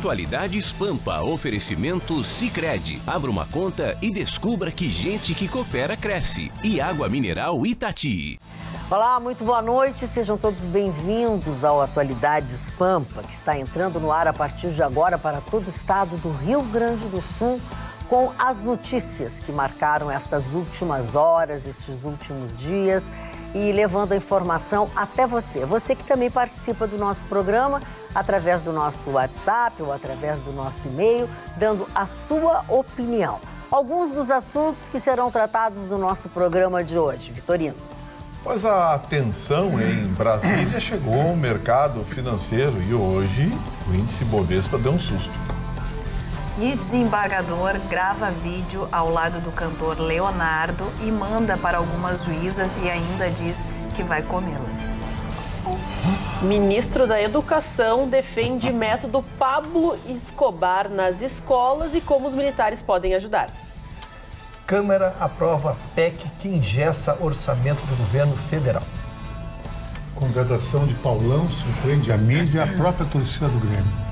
Atualidades Pampa, oferecimento Sicredi. Abra uma conta e descubra que gente que coopera cresce. E Água Mineral Itati. Olá, muito boa noite. Sejam todos bem-vindos ao Atualidades Pampa, que está entrando no ar a partir de agora para todo o estado do Rio Grande do Sul, com as notícias que marcaram estas últimas horas, estes últimos dias, e levando a informação até você. Você que também participa do nosso programa através do nosso WhatsApp ou através do nosso e-mail, dando a sua opinião. Alguns dos assuntos que serão tratados no nosso programa de hoje. Vitorino. Pois a tensão em Brasília chegou ao mercado financeiro e hoje o índice Bovespa deu um susto. E desembargador grava vídeo ao lado do cantor Leonardo e manda para algumas juízas e ainda diz que vai comê-las. Ministro da Educação defende método Pablo Escobar nas escolas e como os militares podem ajudar. Câmara aprova PEC que engessa orçamento do governo federal. Contratação de Paulão surpreende a mídia e a própria torcida do Grêmio.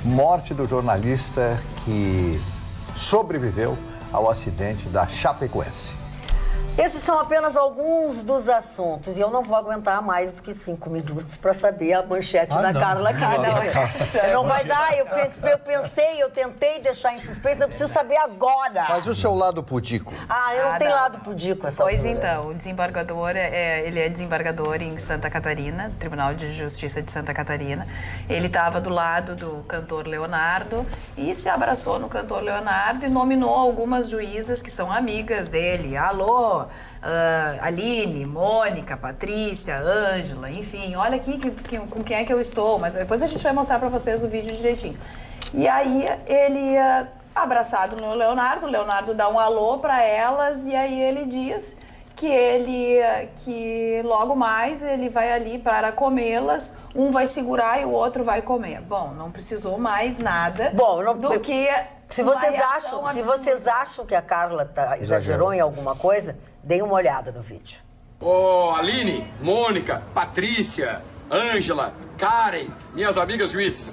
Morte do jornalista que sobreviveu ao acidente da Chapecoense. Esses são apenas alguns dos assuntos e eu não vou aguentar mais do que 5 minutos para saber a manchete da Carla Carneiro. Não vai dar, eu pensei, eu tentei deixar em suspense, eu preciso saber agora. Mas o seu lado pudico? Eu não tenho lado pudico essa Pois altura. então, o desembargador, ele é desembargador em Santa Catarina, Tribunal de Justiça de Santa Catarina. Ele estava do lado do cantor Leonardo e se abraçou no cantor Leonardo e nominou algumas juízas que são amigas dele. Alô, Aline, Mônica, Patrícia, Ângela, enfim, olha aqui com quem é que eu estou, mas depois a gente vai mostrar para vocês o vídeo direitinho. E aí ele abraçado no Leonardo, o Leonardo dá um alô para elas e aí ele diz que logo mais ele vai ali para comê-las, um vai segurar e o outro vai comer. Bom, não precisou mais nada do que se vocês acham que a Carla exagerou em alguma coisa, deem uma olhada no vídeo. Aline, Mônica, Patrícia, Ângela, Karen, minhas amigas juízes,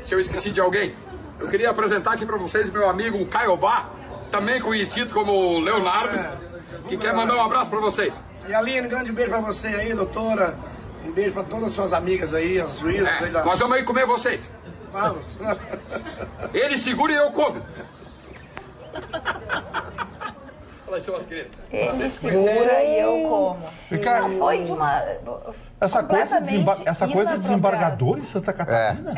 se eu esqueci de alguém, eu queria apresentar aqui para vocês meu amigo Caiobá, também conhecido como Leonardo, que quer mandar um abraço para vocês. E Aline, um grande beijo para você aí, doutora. Um beijo para todas as suas amigas aí, as juízes. Nós vamos aí comer vocês. Vamos. Ele segura e eu como. Elas são as queridas. Ele segura e eu como. Foi de uma... Essa coisa de desembargador em Santa Catarina?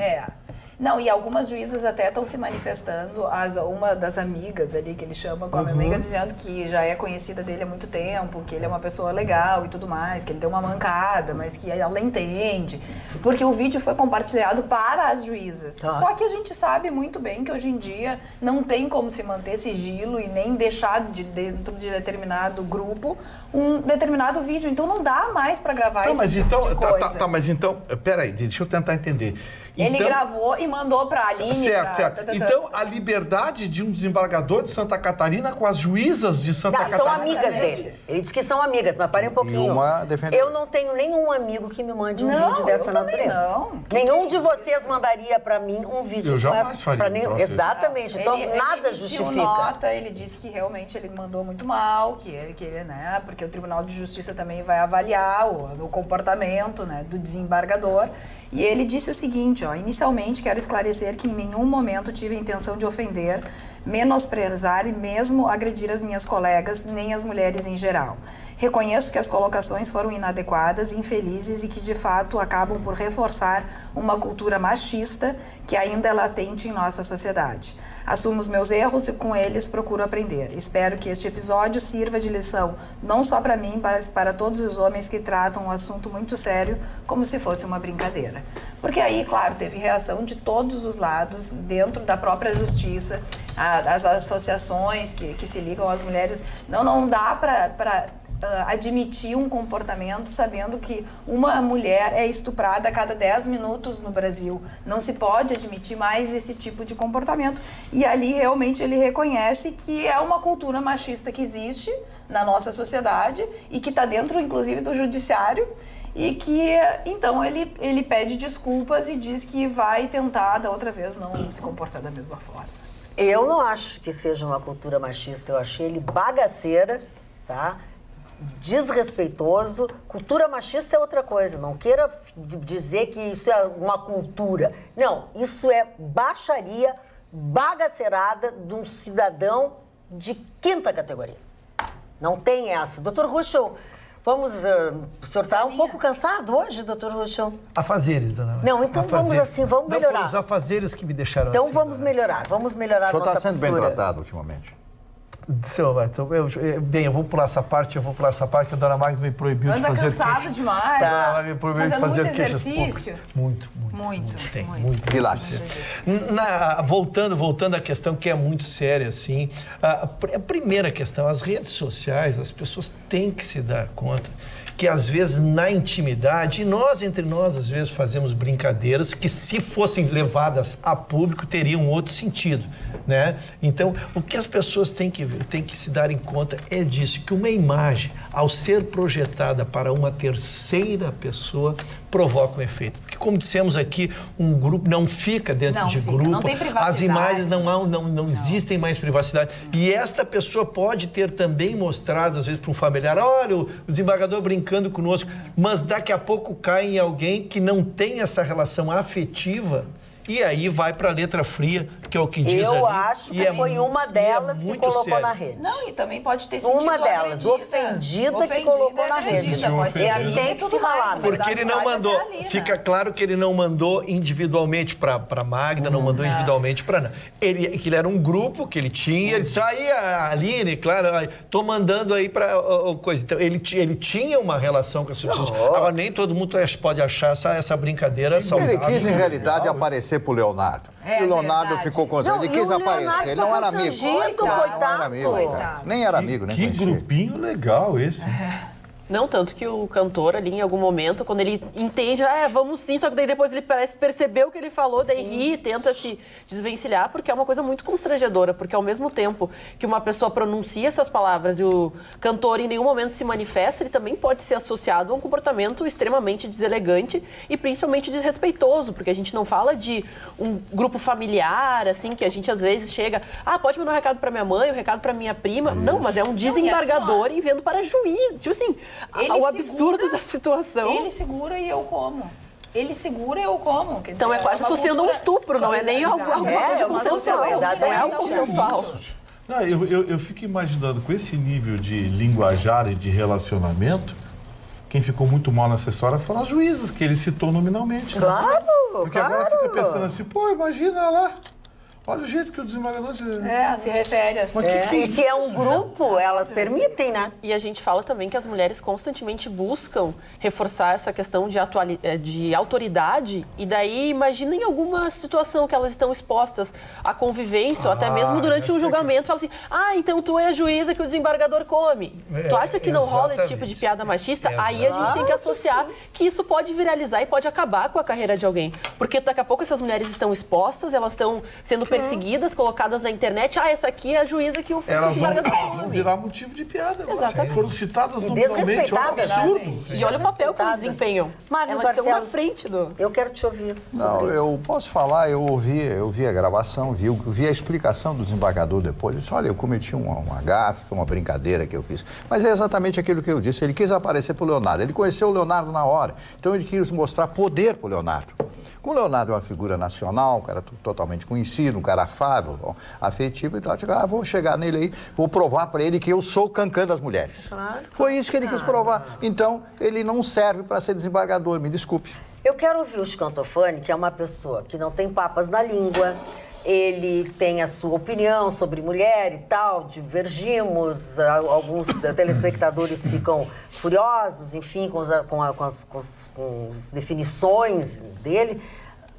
Não, e algumas juízas até estão se manifestando, uma das amigas ali, que ele chama como amiga, dizendo que já é conhecida dele há muito tempo, que ele é uma pessoa legal e tudo mais, que ele deu uma mancada, mas que ela entende. Porque o vídeo foi compartilhado para as juízas. Só que a gente sabe muito bem que hoje em dia não tem como se manter sigilo e nem deixar dentro de determinado grupo um determinado vídeo. Então não dá mais para gravar esse tipo de coisa. Mas então, peraí, deixa eu tentar entender. Ele gravou e mandou para a Aline. Certo. Então, a liberdade de um desembargador de Santa Catarina com as juízas de Santa Catarina... São amigas dele. Ele disse que são amigas, mas parem um pouquinho. Eu não tenho nenhum amigo que me mande um vídeo dessa natureza. Não. Nenhum de vocês mandaria para mim um vídeo. Eu jamais faria. Exatamente. Então, nada justifica. Ele disse que realmente ele mandou muito mal, porque o Tribunal de Justiça também vai avaliar o comportamento, do desembargador. E ele disse o seguinte, inicialmente quero esclarecer que em nenhum momento tive a intenção de ofender, menosprezar e mesmo agredir as minhas colegas, nem as mulheres em geral. Reconheço que as colocações foram inadequadas, infelizes e que de fato acabam por reforçar uma cultura machista que ainda é latente em nossa sociedade. Assumo os meus erros e com eles procuro aprender. Espero que este episódio sirva de lição não só para mim, mas para todos os homens que tratam um assunto muito sério como se fosse uma brincadeira. Porque aí, claro, teve reação de todos os lados, dentro da própria justiça, as associações que se ligam às mulheres. Não dá para admitir um comportamento sabendo que uma mulher é estuprada a cada 10 minutos no Brasil. Não se pode admitir mais esse tipo de comportamento. E ali realmente ele reconhece que é uma cultura machista que existe na nossa sociedade e que está dentro, inclusive, do judiciário e que, então, ele pede desculpas e diz que vai tentar, da outra vez, não se comportar da mesma forma. Eu não acho que seja uma cultura machista, eu achei ele bagaceira, tá? Desrespeitoso. Cultura machista é outra coisa, não queira dizer que isso é uma cultura. Não, isso é baixaria, bagaceirada de um cidadão de 5ª categoria. Não tem essa. Dr. Ruschel, vamos... o senhor está um pouco cansado hoje, Dr. Ruschel? Afazeres, dona Maria. Não, então vamos assim, vamos melhorar. Não, foram os afazeres que me deixaram então assim. Vamos melhorar a nossa postura. O senhor está sendo bem tratado ultimamente. Senhor, eu vou pular essa parte, que a dona Magda me proibiu de fazer queixas. Anda cansado demais. Tá. Me proibiu de fazer muito exercício. Muito. Pilates. Voltando à questão que é muito séria, assim, a primeira questão, as redes sociais, as pessoas têm que se dar conta que às vezes na intimidade, e entre nós às vezes fazemos brincadeiras que se fossem levadas a público teriam outro sentido, né? Então, o que as pessoas têm que se darem conta é disso, que uma imagem, ao ser projetada para uma terceira pessoa, provoca um efeito. Porque, como dissemos aqui, um grupo não fica dentro de grupo. Não tem privacidade. As imagens não existem mais privacidade. E esta pessoa pode ter também mostrado, às vezes, para um familiar, olha, o desembargador brincando conosco, mas daqui a pouco cai em alguém que não tem essa relação afetiva. E aí vai para a letra fria, que é o que diz ali. Eu acho que foi uma delas que colocou na rede. Não, e também pode ter sido uma delas, ofendida que colocou na rede. Pode é tem que se ralar. Porque ele não mandou, fica claro que ele não mandou individualmente para Magda, não mandou individualmente para Ana. Que ele era um grupo que ele tinha, ele disse, aí a Aline, claro, tô mandando aí para coisa. Então, ele tinha uma relação com as pessoas. Agora, nem todo mundo pode achar essa brincadeira saudável. Ele quis, em realidade, aparecer pro Leonardo. E o Leonardo ficou constrangido. Ele quis aparecer. Ele não era amigo. Coitado. Nem era amigo, nem conhecia. Que grupinho legal esse. Não, tanto que o cantor ali, em algum momento, quando ele entende, vamos sim, só que daí depois ele parece perceber o que ele falou, daí ri, tenta se desvencilhar, porque é uma coisa muito constrangedora, porque ao mesmo tempo que uma pessoa pronuncia essas palavras e o cantor em nenhum momento se manifesta, ele também pode ser associado a um comportamento extremamente deselegante e principalmente desrespeitoso, porque a gente não fala de um grupo familiar, assim, que a gente às vezes chega, pode mandar um recado para minha mãe, um recado para minha prima. Não, mas é um desembargador enviando para juiz, tipo assim... o absurdo da situação. Ele segura e eu como. Ele segura e eu como. Quer dizer, então é quase associando um estupro, não é nem alguma coisa consensual. Não é algo consensual. Eu fico imaginando, com esse nível de linguajar e de relacionamento, quem ficou muito mal nessa história foram as juízas, que ele citou nominalmente. Claro, Porque agora fica pensando assim, imagina lá. Olha o jeito que o desembargador se refere assim. E se é um grupo, elas permitem, né? E a gente fala também que as mulheres constantemente buscam reforçar essa questão de autoridade. E daí, imagina em alguma situação que elas estão expostas à convivência, ou até mesmo durante um julgamento, fala assim, então tu é a juíza que o desembargador come. Tu acha que não rola esse tipo de piada machista? Aí a gente tem que associar que isso pode viralizar e pode acabar com a carreira de alguém. Porque daqui a pouco essas mulheres estão expostas, elas estão sendo perseguidas, colocadas na internet. Essa aqui é a juíza que o desembargador Elas vão virar motivo de piada. Exatamente. Foram citadas nominalmente. Olha o absurdo. E olha o papel que elas desempenham. Elas estão na frente do... Eu quero te ouvir. Não, eu posso falar, eu ouvi a gravação, vi a explicação do desembargador depois. Ele disse, olha, eu cometi uma gafe, foi uma brincadeira que eu fiz. Mas é exatamente aquilo que eu disse. Ele quis aparecer pro Leonardo. Ele conheceu o Leonardo na hora. Então ele quis mostrar poder pro Leonardo. O Leonardo é uma figura nacional, um cara totalmente conhecido, um cara afável, afetivo e tal. Vou chegar nele aí, vou provar para ele que eu sou o cancã das mulheres. Claro. Foi isso que ele quis provar. Então, ele não serve para ser desembargador, me desculpe. Eu quero ouvir o Scantofani, que é uma pessoa que não tem papas na língua. Ele tem a sua opinião sobre mulher e tal, divergimos, alguns telespectadores ficam furiosos, enfim, com as definições dele.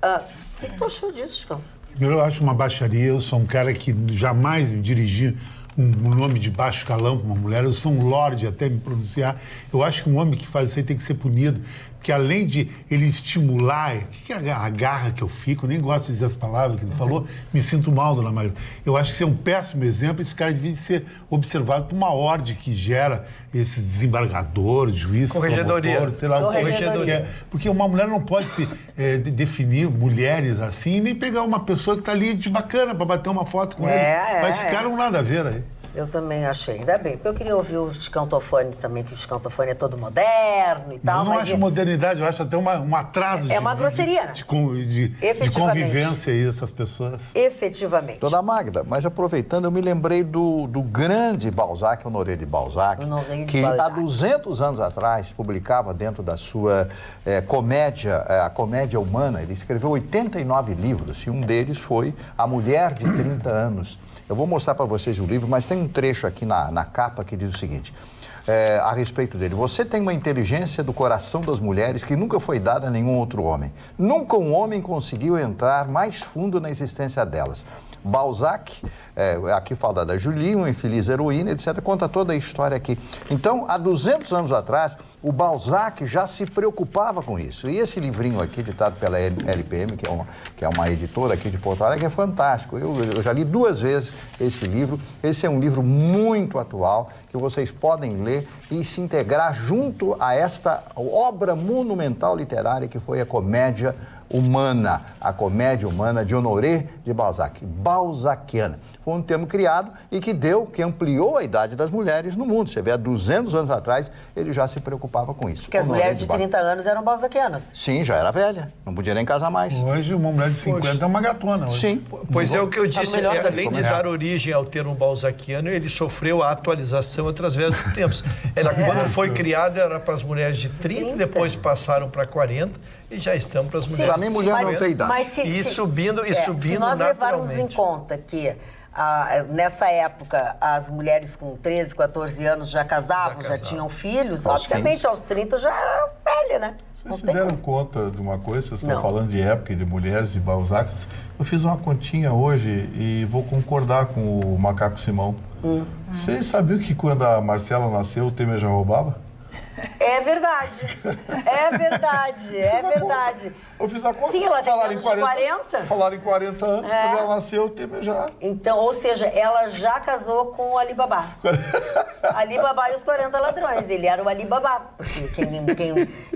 O que tu achou disso, Chico? Primeiro, eu acho uma baixaria. Eu sou um cara que jamais dirigi um nome de baixo calão para uma mulher. Eu sou um lorde até me pronunciar. Eu acho que um homem que faz isso aí tem que ser punido. Porque além de ele estimular, o que é a garra que eu fico, nem gosto de dizer as palavras que ele falou, me sinto mal, dona Maria. Eu acho que isso é um péssimo exemplo, esse cara devia ser observado por uma ordem que gera esses desembargadores, juízes, Corregedoria. promotores, sei lá o que é. Porque uma mulher não pode se definir mulheres assim, nem pegar uma pessoa que está ali de bacana para bater uma foto com ele. Mas esse cara não nada a ver aí. Eu também achei, ainda bem. Eu queria ouvir o Descantofone também, que o Descantofone é todo moderno e tal. Eu não acho modernidade, eu acho até um atraso. É uma grosseria. De convivência aí dessas pessoas. Efetivamente. Dona Magda, mas aproveitando, eu me lembrei do grande Balzac, Honoré de Balzac, que há 200 anos atrás publicava dentro da sua comédia, a Comédia Humana, ele escreveu 89 livros, e um deles foi A Mulher de 30 Anos. Eu vou mostrar para vocês o livro, mas tem um trecho aqui na capa que diz o seguinte, a respeito dele. Você tem uma inteligência do coração das mulheres que nunca foi dada a nenhum outro homem. Nunca um homem conseguiu entrar mais fundo na existência delas. Balzac, aqui fala da Julie, uma infeliz heroína, etc., conta toda a história aqui. Então, há 200 anos atrás, o Balzac já se preocupava com isso. E esse livrinho aqui, editado pela LPM, que é uma editora aqui de Porto Alegre, é fantástico. Eu já li 2 vezes esse livro. Esse é um livro muito atual, que vocês podem ler e se integrar junto a esta obra monumental literária que foi a Comédia Humana, a Comédia Humana de Honoré de Balzac, balzaquiana. Foi um termo criado e que ampliou a idade das mulheres no mundo. Você vê, há 200 anos atrás, ele já se preocupava com isso. Porque as mulheres de 30 anos eram balzaquianas. Sim, já era velha, não podia nem casar mais. Hoje, uma mulher de 50 é uma gatona. Hoje. Sim. Pois é o que eu disse, além de dar origem ao termo balzaquiano, ele sofreu a atualização através dos tempos. Quando foi criado, era para as mulheres de 30, depois passaram para 40 e já estamos para as mulheres. Para mim, mulher não tem idade. Subindo se nós levarmos em conta que nessa época as mulheres com 13, 14 anos já casavam, já tinham filhos, obviamente aos 30 já era velha, né? Vocês se deram conta de uma coisa? Vocês estão falando de época e de mulheres e balzacas. Eu fiz uma continha hoje e vou concordar com o Macaco Simão. Vocês sabiam que quando a Marcela nasceu, o Temer já roubava? É verdade. É verdade. É verdade. Eu fiz a conta. Sim, ela tem anos 40. Falaram em 40 anos, quando ela nasceu, o Temer já... Então, ou seja, ela já casou com o Alibaba. Alibaba e os 40 ladrões. Ele era o Alibaba. Porque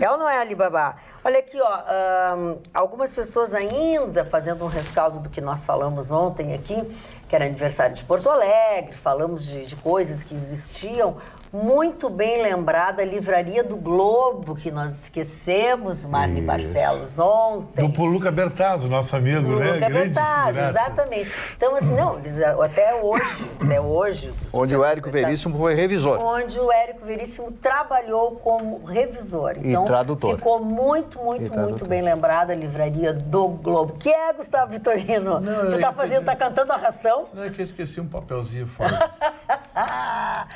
ela não é Alibaba. Olha aqui, ó. Algumas pessoas ainda fazendo um rescaldo do que nós falamos ontem aqui, que era aniversário de Porto Alegre, falamos de coisas que existiam. Muito bem lembrada a Livraria do Globo, que nós esquecemos, Marli Barcelos, ontem. Do Luca Bertazzo, nosso amigo, né? Luca Bertazzo, exatamente. Então, assim, não, até hoje... Onde o Érico Veríssimo foi revisor. Onde o Érico Veríssimo trabalhou como revisor. Então, e tradutor. Ficou muito bem lembrada a Livraria do Globo. Que é, Gustavo Vitorino? Não, tu tá cantando arrastão? Não, é que eu esqueci um papelzinho fora.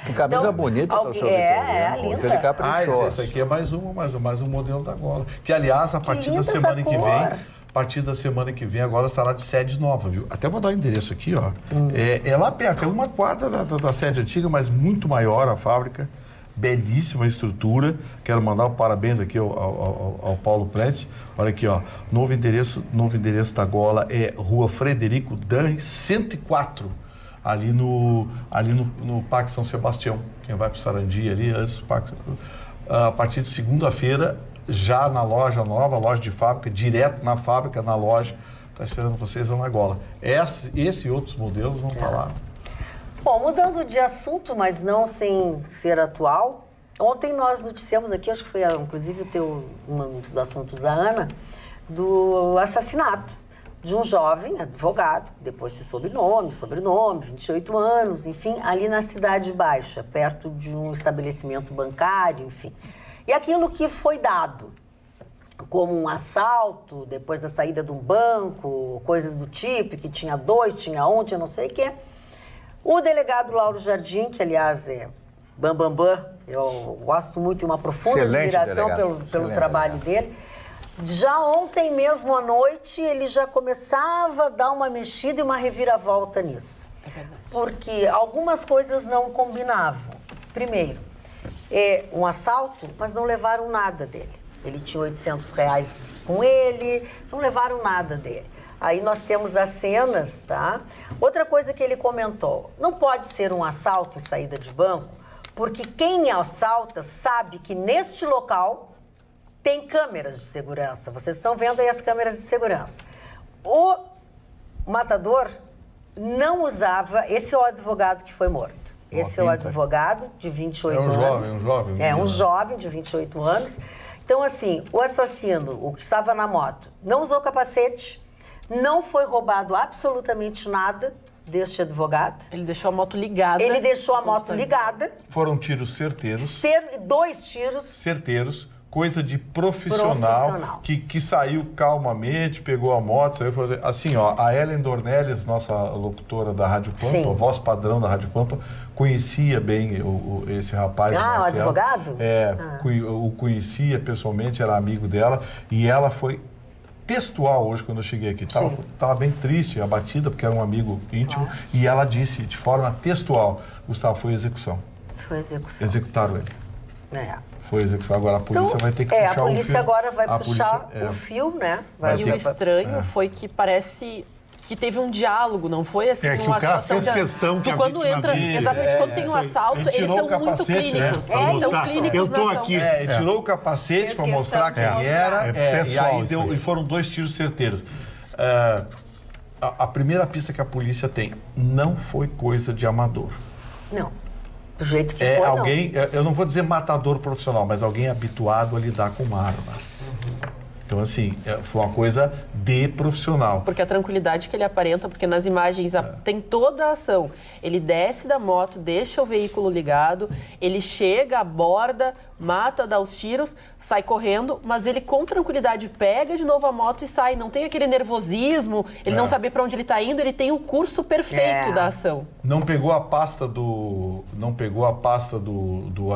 Que camisa Então, bonita, tá o seu linda. Ele caprichou. Esse aqui é mais um modelo da Gola. Que, aliás, a partir da semana que vem... A partir da semana que vem, agora estará de sede nova, viu? Até vou dar o endereço aqui, ó. É lá perto, é uma quadra da sede antiga, mas muito maior a fábrica. Belíssima estrutura. Quero mandar um parabéns aqui ao Paulo Prete. Olha aqui, ó. Novo endereço da Gola é Rua Frederico Dan 104. Ali no Parque São Sebastião. Quem vai para o Sarandi ali, antes do Parque... A partir de segunda-feira, já na loja nova, loja de fábrica, direto na fábrica, na loja, está esperando vocês lá na Gola. Esse e outros modelos vão estar lá. Bom, mudando de assunto, mas não sem ser atual, ontem nós noticiamos aqui, acho que foi inclusive um dos assuntos da Ana, do assassinato de um jovem advogado, depois se sobrenome, 28 anos, enfim, ali na Cidade Baixa, perto de um estabelecimento bancário, enfim. E aquilo que foi dado como um assalto, depois da saída de um banco, coisas do tipo, que tinha 2, tinha 1, tinha não sei o quê. O delegado Lauro Jardim, que aliás é bambambam, eu gosto muito e uma profunda admiração pelo trabalho dele, já ontem mesmo à noite ele já começava a dar uma mexida e uma reviravolta nisso. Porque algumas coisas não combinavam. Primeiro, um assalto, mas não levaram nada dele. Ele tinha R$800 com ele, não levaram nada dele. Aí nós temos as cenas, tá? Outra coisa que ele comentou, não pode ser um assalto em saída de banco, Porque quem assalta sabe que neste local tem câmeras de segurança. Vocês estão vendo aí as câmeras de segurança. O matador não usava... Esse é o advogado que foi morto. Esse é o advogado de 28 anos. Um jovem de 28 anos. Então, assim, o assassino, o que estava na moto, não usou capacete, não foi roubado absolutamente nada deste advogado. Ele deixou a moto ligada. Ele deixou a moto ligada. Foram tiros certeiros. 2 tiros. Certeiros. Coisa de profissional. Que saiu calmamente, pegou a moto, saiu fazer... Assim, ó, a Ellen Dornelles, nossa locutora da Rádio Pampa, voz padrão da Rádio Pampa, conhecia bem esse rapaz. O advogado? O conhecia pessoalmente, era amigo dela, e ela foi textual hoje quando eu cheguei aqui. Tava bem triste, abatida, porque era um amigo íntimo, e ela disse de forma textual, Gustavo, foi execução. Foi execução. Executaram ele. Foi execução. Agora a polícia vai ter que puxar o fio. A polícia agora vai puxar o fio, né? E o estranho foi que parece que teve um diálogo, não foi assim que uma o cara fez questão que quando entra, exatamente, quando tem um assalto, eles são muito clínicos. São clínicos. Eu tô aqui. Ele tirou o capacete para mostrar quem era, e aí e foram 2 tiros certeiros. A primeira pista que a polícia tem não foi coisa de amador. Não. Do jeito que foi, alguém, eu não vou dizer matador profissional, mas alguém habituado a lidar com uma arma. Então, assim, foi uma coisa de profissional. Porque a tranquilidade que ele aparenta, porque nas imagens tem toda a ação. Ele desce da moto, deixa o veículo ligado, ele chega, aborda, mata, dá os tiros, sai correndo, mas ele com tranquilidade pega de novo a moto e sai. Não tem aquele nervosismo, ele não saber para onde ele está indo, ele tem o curso perfeito da ação. Não pegou a pasta do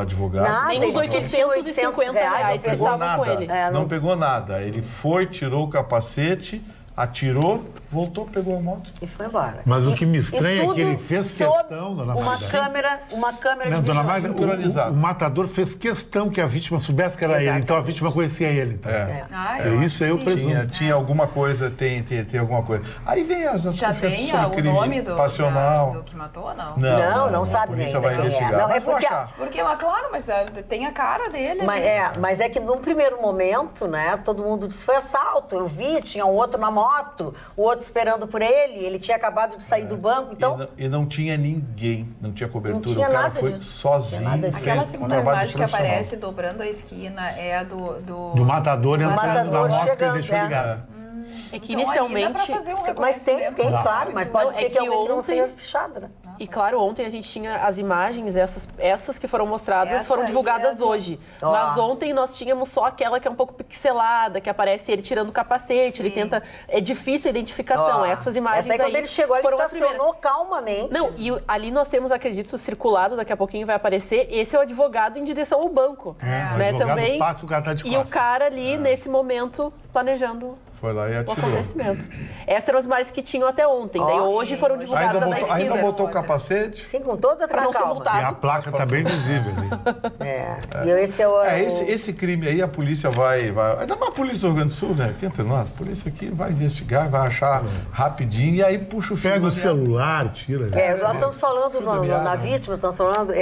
advogado. Nada, nem os 850 reais que estavam com ele. Não pegou nada. Ele foi, tirou o capacete, atirou, voltou, pegou a moto. E foi embora. Mas o que me estranha é que ele fez questão, dona Magda. Uma câmera de dona Magda, o matador fez questão que a vítima soubesse que era ele, então a vítima conhecia ele. Então. Isso aí eu presumo. Tinha alguma coisa, tem alguma coisa. Aí vem as já confissões tem sobre crime o nome passional. do que matou ou não? Não sabe nem quem é. Não, porque, claro, mas tem a cara dele. Mas é que num primeiro momento, né, todo mundo disse, foi assalto, eu vi, tinha um outro na moto, o outro esperando por ele tinha acabado de sair do banco, então... E não tinha ninguém, não tinha cobertura, não tinha o cara nada foi disso. sozinho. Aquela segunda imagem que aparece dobrando a esquina é a do matador entrando na moto chegando, e deixou ligado. É que inicialmente... Mas tem, claro, mas pode ser que alguém não seja fichado, né? E claro, ontem a gente tinha as imagens, essas que foram mostradas, foram divulgadas hoje. Mas ontem nós tínhamos só aquela que é um pouco pixelada, que aparece ele tirando o capacete, ele tenta... É difícil a identificação, essas imagens aí quando ele chegou, ele estacionou calmamente. Não, e ali nós temos, acredito, circulado, daqui a pouquinho vai aparecer, esse é o advogado em direção ao banco. Né, também. Passa, o cara tá de e o cara ali, nesse momento, planejando... Foi lá e atirou. O acontecimento. Essas eram as imagens que tinham até ontem. Daí hoje foram divulgadas na esquina. Ainda botou o capacete? Sim, com toda a calma. E a placa tá bem visível ali. E esse é o... Esse crime aí, a polícia vai... Ainda mais a polícia do Rio Grande do Sul, né? Aqui entre nós, a polícia aqui vai investigar, vai achar rapidinho e aí puxa o fio. Pega o celular, tira. Nós estamos falando na vítima, estamos falando...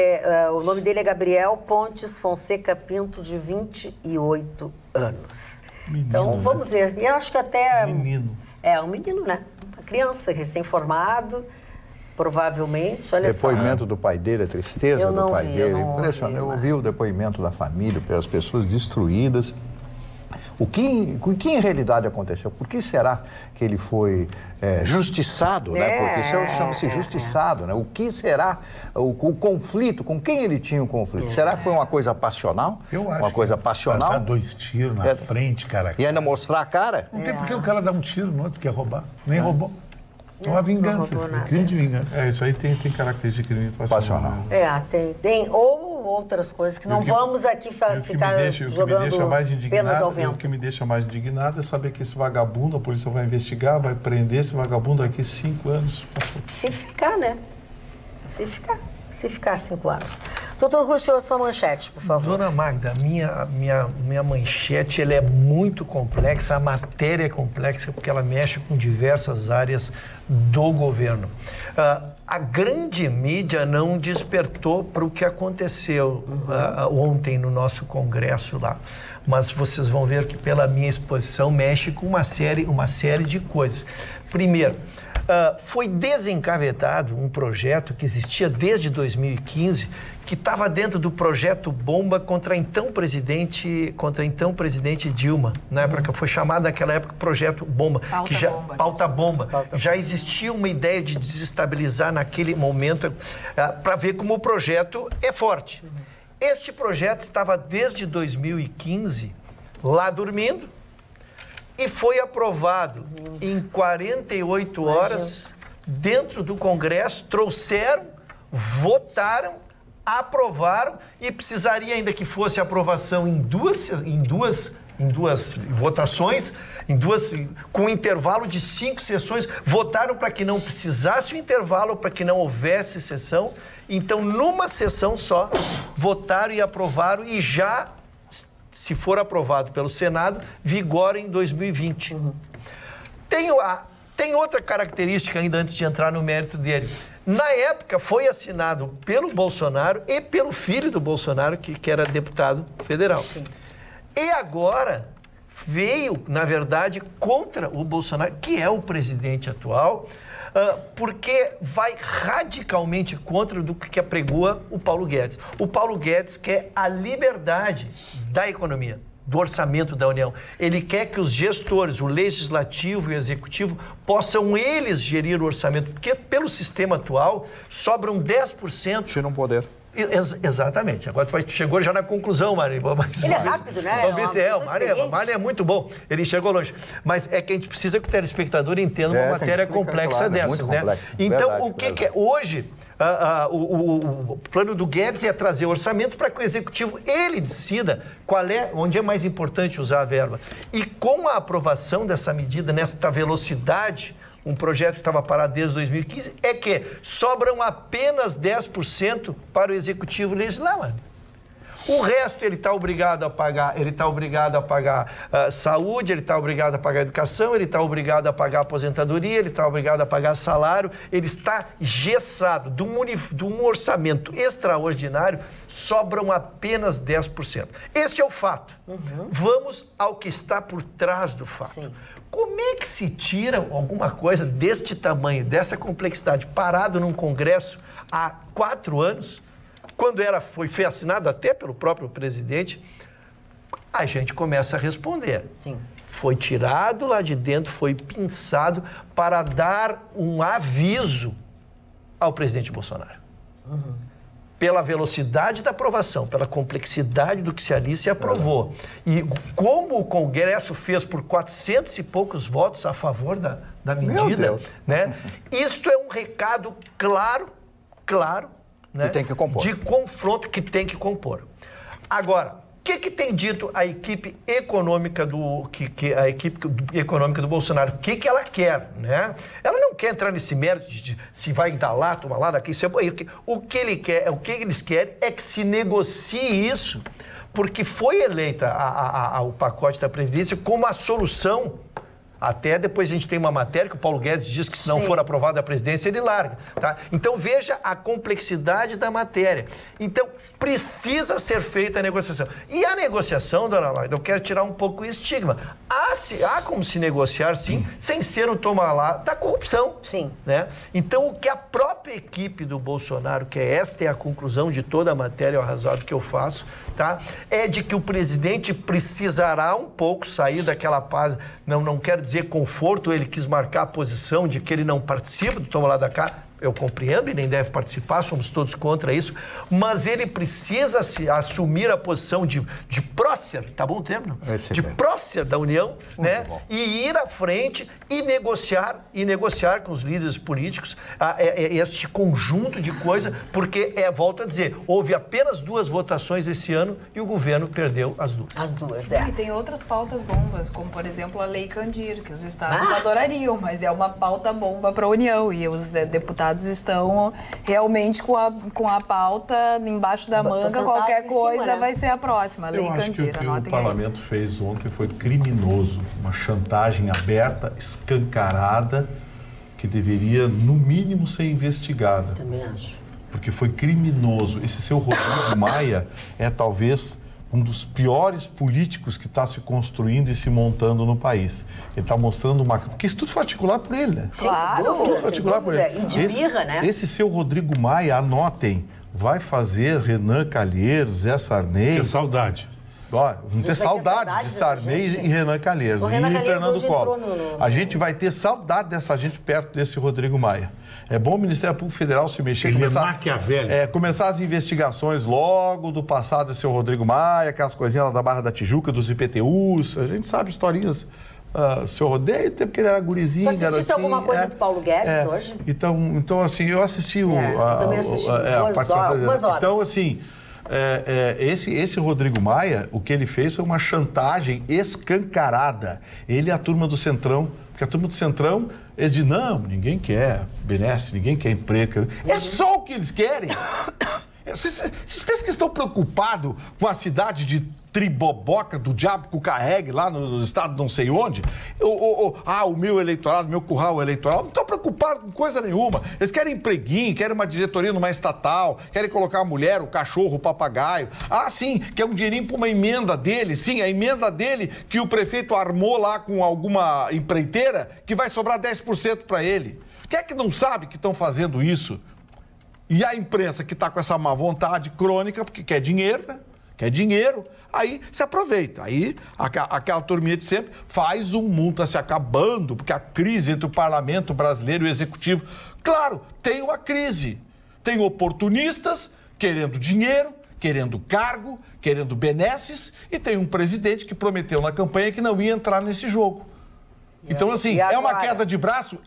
o nome dele é Gabriel Pontes Fonseca Pinto, de 28 anos. Menino, então, vamos ver. E eu acho que até... Menino. Um menino, né? Uma criança, recém-formado, provavelmente, olha depoimento do pai dele, a tristeza do pai dele. Impressionante. Eu ouvi o depoimento da família, pelas pessoas destruídas. O que em realidade aconteceu? Por que será que ele foi justiçado, né? Porque isso chama-se justiçado, né? O que será o conflito? Com quem ele tinha um conflito? Será que foi uma coisa passional? Eu acho. Uma coisa passional? Dar 2 tiros na frente, cara. E ainda mostrar a cara? Não tem por que o cara dar um tiro no outro que quer roubar. Nem roubou. É uma vingança, crime de vingança. Isso aí tem característica de crime passional. Tem. Ou outras coisas que não vamos aqui ficar jogando penas ao vento. O que me deixa mais indignado é saber que esse vagabundo, a polícia vai investigar, vai prender esse vagabundo daqui 5 anos. Se ficar, né? Se ficar. se ficar 5 anos. Doutor Ruschel, a sua manchete, por favor. Dona Magda, minha manchete ela é muito complexa, a matéria é complexa porque ela mexe com diversas áreas do governo. A grande mídia não despertou para o que aconteceu ontem no nosso congresso lá. Mas vocês vão ver que pela minha exposição mexe com uma série de coisas. Primeiro, foi desencavetado um projeto que existia desde 2015, que estava dentro do projeto Bomba contra a então presidente Dilma. Na época foi chamado naquela época Projeto Bomba, Pauta Bomba. Já existia uma ideia de desestabilizar naquele momento para ver como o projeto é forte. Este projeto estava desde 2015 lá dormindo e foi aprovado em 48 horas dentro do Congresso, trouxeram, votaram, aprovaram e precisaria ainda que fosse aprovação em duas votações, com intervalo de 5 sessões, votaram para que não precisasse o intervalo, para que não houvesse sessão. Então, numa sessão só, votaram e aprovaram e já, se for aprovado pelo Senado, vigora em 2020. Tem outra característica ainda antes de entrar no mérito dele. Na época, foi assinado pelo Bolsonaro e pelo filho do Bolsonaro, que era deputado federal. Sim. E agora veio, na verdade, contra o Bolsonaro, que é o presidente atual, porque vai radicalmente contra do que apregoa o Paulo Guedes. O Paulo Guedes quer a liberdade da economia, do orçamento da União. Ele quer que os gestores, o legislativo e o executivo, possam eles gerir o orçamento, porque pelo sistema atual sobram 10%. Tira um poder. Exatamente. Agora tu chegou já na conclusão, Mari. Ele é rápido, né? Vamos ver se o Mari é muito bom. Ele chegou longe. Mas é que a gente precisa que o telespectador entenda uma matéria complexa dessas, né? Então, verdade, o que é? Hoje, o plano do Guedes é trazer o orçamento para que o executivo, ele decida onde é mais importante usar a verba. E com a aprovação dessa medida, nesta velocidade, um projeto que estava parado desde 2015, é que sobram apenas 10% para o executivo legislar. O resto ele está obrigado a pagar, saúde, ele está obrigado a pagar educação, ele está obrigado a pagar aposentadoria, ele está obrigado a pagar salário, ele está gessado. De um orçamento extraordinário, sobram apenas 10%. Este é o fato. Vamos ao que está por trás do fato. Sim. Como é que se tira alguma coisa deste tamanho, dessa complexidade, parado num Congresso há 4 anos, quando foi assinado até pelo próprio presidente, a gente começa a responder. Sim. Foi tirado lá de dentro, foi pensado para dar um aviso ao presidente Bolsonaro. Pela velocidade da aprovação, pela complexidade do que ali se aprovou. E como o Congresso fez por 400 e poucos votos a favor da medida, né? Isto é um recado claro, né? Que tem que compor. De confronto que tem que compor. Agora, o que tem dito a equipe econômica do Bolsonaro? O que ela quer, né? Ela não quer entrar nesse mérito de se vai dar lá, tomar lá, daqui. O que eles querem é que se negocie isso, porque foi eleita o pacote da Previdência como a solução. Até depois a gente tem uma matéria que o Paulo Guedes diz que se não for aprovada a presidência, ele larga. Tá? Então veja a complexidade da matéria. Então precisa ser feita a negociação. E a negociação, dona Magda, eu quero tirar um pouco o estigma. Há como se negociar, sim, sem ser o tomar lá da corrupção. Sim. Né? Então o que a própria equipe do Bolsonaro, que esta é a conclusão de toda a matéria, o razoável que eu faço, tá? É de que o presidente precisará um pouco sair daquela paz, não quero dizer conforto, ele quis marcar a posição de que ele não participa do toma lá da cá, eu compreendo e nem deve participar, somos todos contra isso, mas ele precisa assumir a posição de prócer, tá bom o termo? De prócer da União, né? E ir à frente e negociar com os líderes políticos este conjunto de coisas, porque volto a dizer, houve apenas 2 votações esse ano e o governo perdeu as 2. As 2, E tem outras pautas bombas, como por exemplo a Lei Candir, que os estados adorariam, mas é uma pauta bomba para a União e os deputados deputados estão realmente com a pauta embaixo da manga, qualquer coisa vai ser a próxima, Lei Candir. O que o parlamento fez ontem foi criminoso, uma chantagem aberta, escancarada, que deveria, no mínimo, ser investigada. Também acho. Porque foi criminoso. Esse seu Rodrigo Maia é talvez um dos piores políticos que está se construindo e se montando no país. Ele está mostrando uma... Porque isso tudo foi articulado por ele, né? Claro, tudo foi articulado por ele. E de birra, né? Esse seu Rodrigo Maia, anotem, vai fazer Renan Calheiros, Zé Sarney... Que saudade. Ó, vamos ter saudade de Sarney e Renan Calheiros. E Fernando Collor. A gente vai ter saudade dessa gente perto desse Rodrigo Maia. É bom o Ministério Público Federal se mexer. Ele é maquiavélico. Começar as investigações logo do passado desse seu Rodrigo Maia, aquelas coisinhas lá da Barra da Tijuca, dos IPTUs. A gente sabe historinhas. Seu Rodrigo, tempo que ele era gurizinho. Tu assististe alguma coisa do Paulo Guedes hoje? Então, assim, eu assisti eu também assisti algumas horas. Então, assim... Esse Rodrigo Maia, o que ele fez foi uma chantagem escancarada. Ele e a turma do Centrão, porque a turma do Centrão, eles dizem, não, ninguém quer benesse, ninguém quer emprego. É só o que eles querem. Vocês pensam que estão preocupados com a cidade de Triboboca do diabo que o carregue lá no estado não sei onde? O meu eleitorado, meu curral eleitoral, não estão preocupados com coisa nenhuma. Eles querem empreguinho, querem uma diretoria numa estatal, querem colocar a mulher, o cachorro, o papagaio. Sim, quer um dinheirinho para uma emenda dele, sim, a emenda dele que o prefeito armou lá com alguma empreiteira que vai sobrar 10% para ele. Quem é que não sabe que estão fazendo isso? E a imprensa que está com essa má vontade crônica, porque quer dinheiro, né? Quer dinheiro, aí se aproveita. Aí aquela turminha de sempre faz um mundo, está se acabando, porque a crise entre o parlamento brasileiro e o executivo... Claro, tem uma crise. Tem oportunistas querendo dinheiro, querendo cargo, querendo benesses, e tem um presidente que prometeu na campanha que não ia entrar nesse jogo. Então, assim, é uma queda de braço?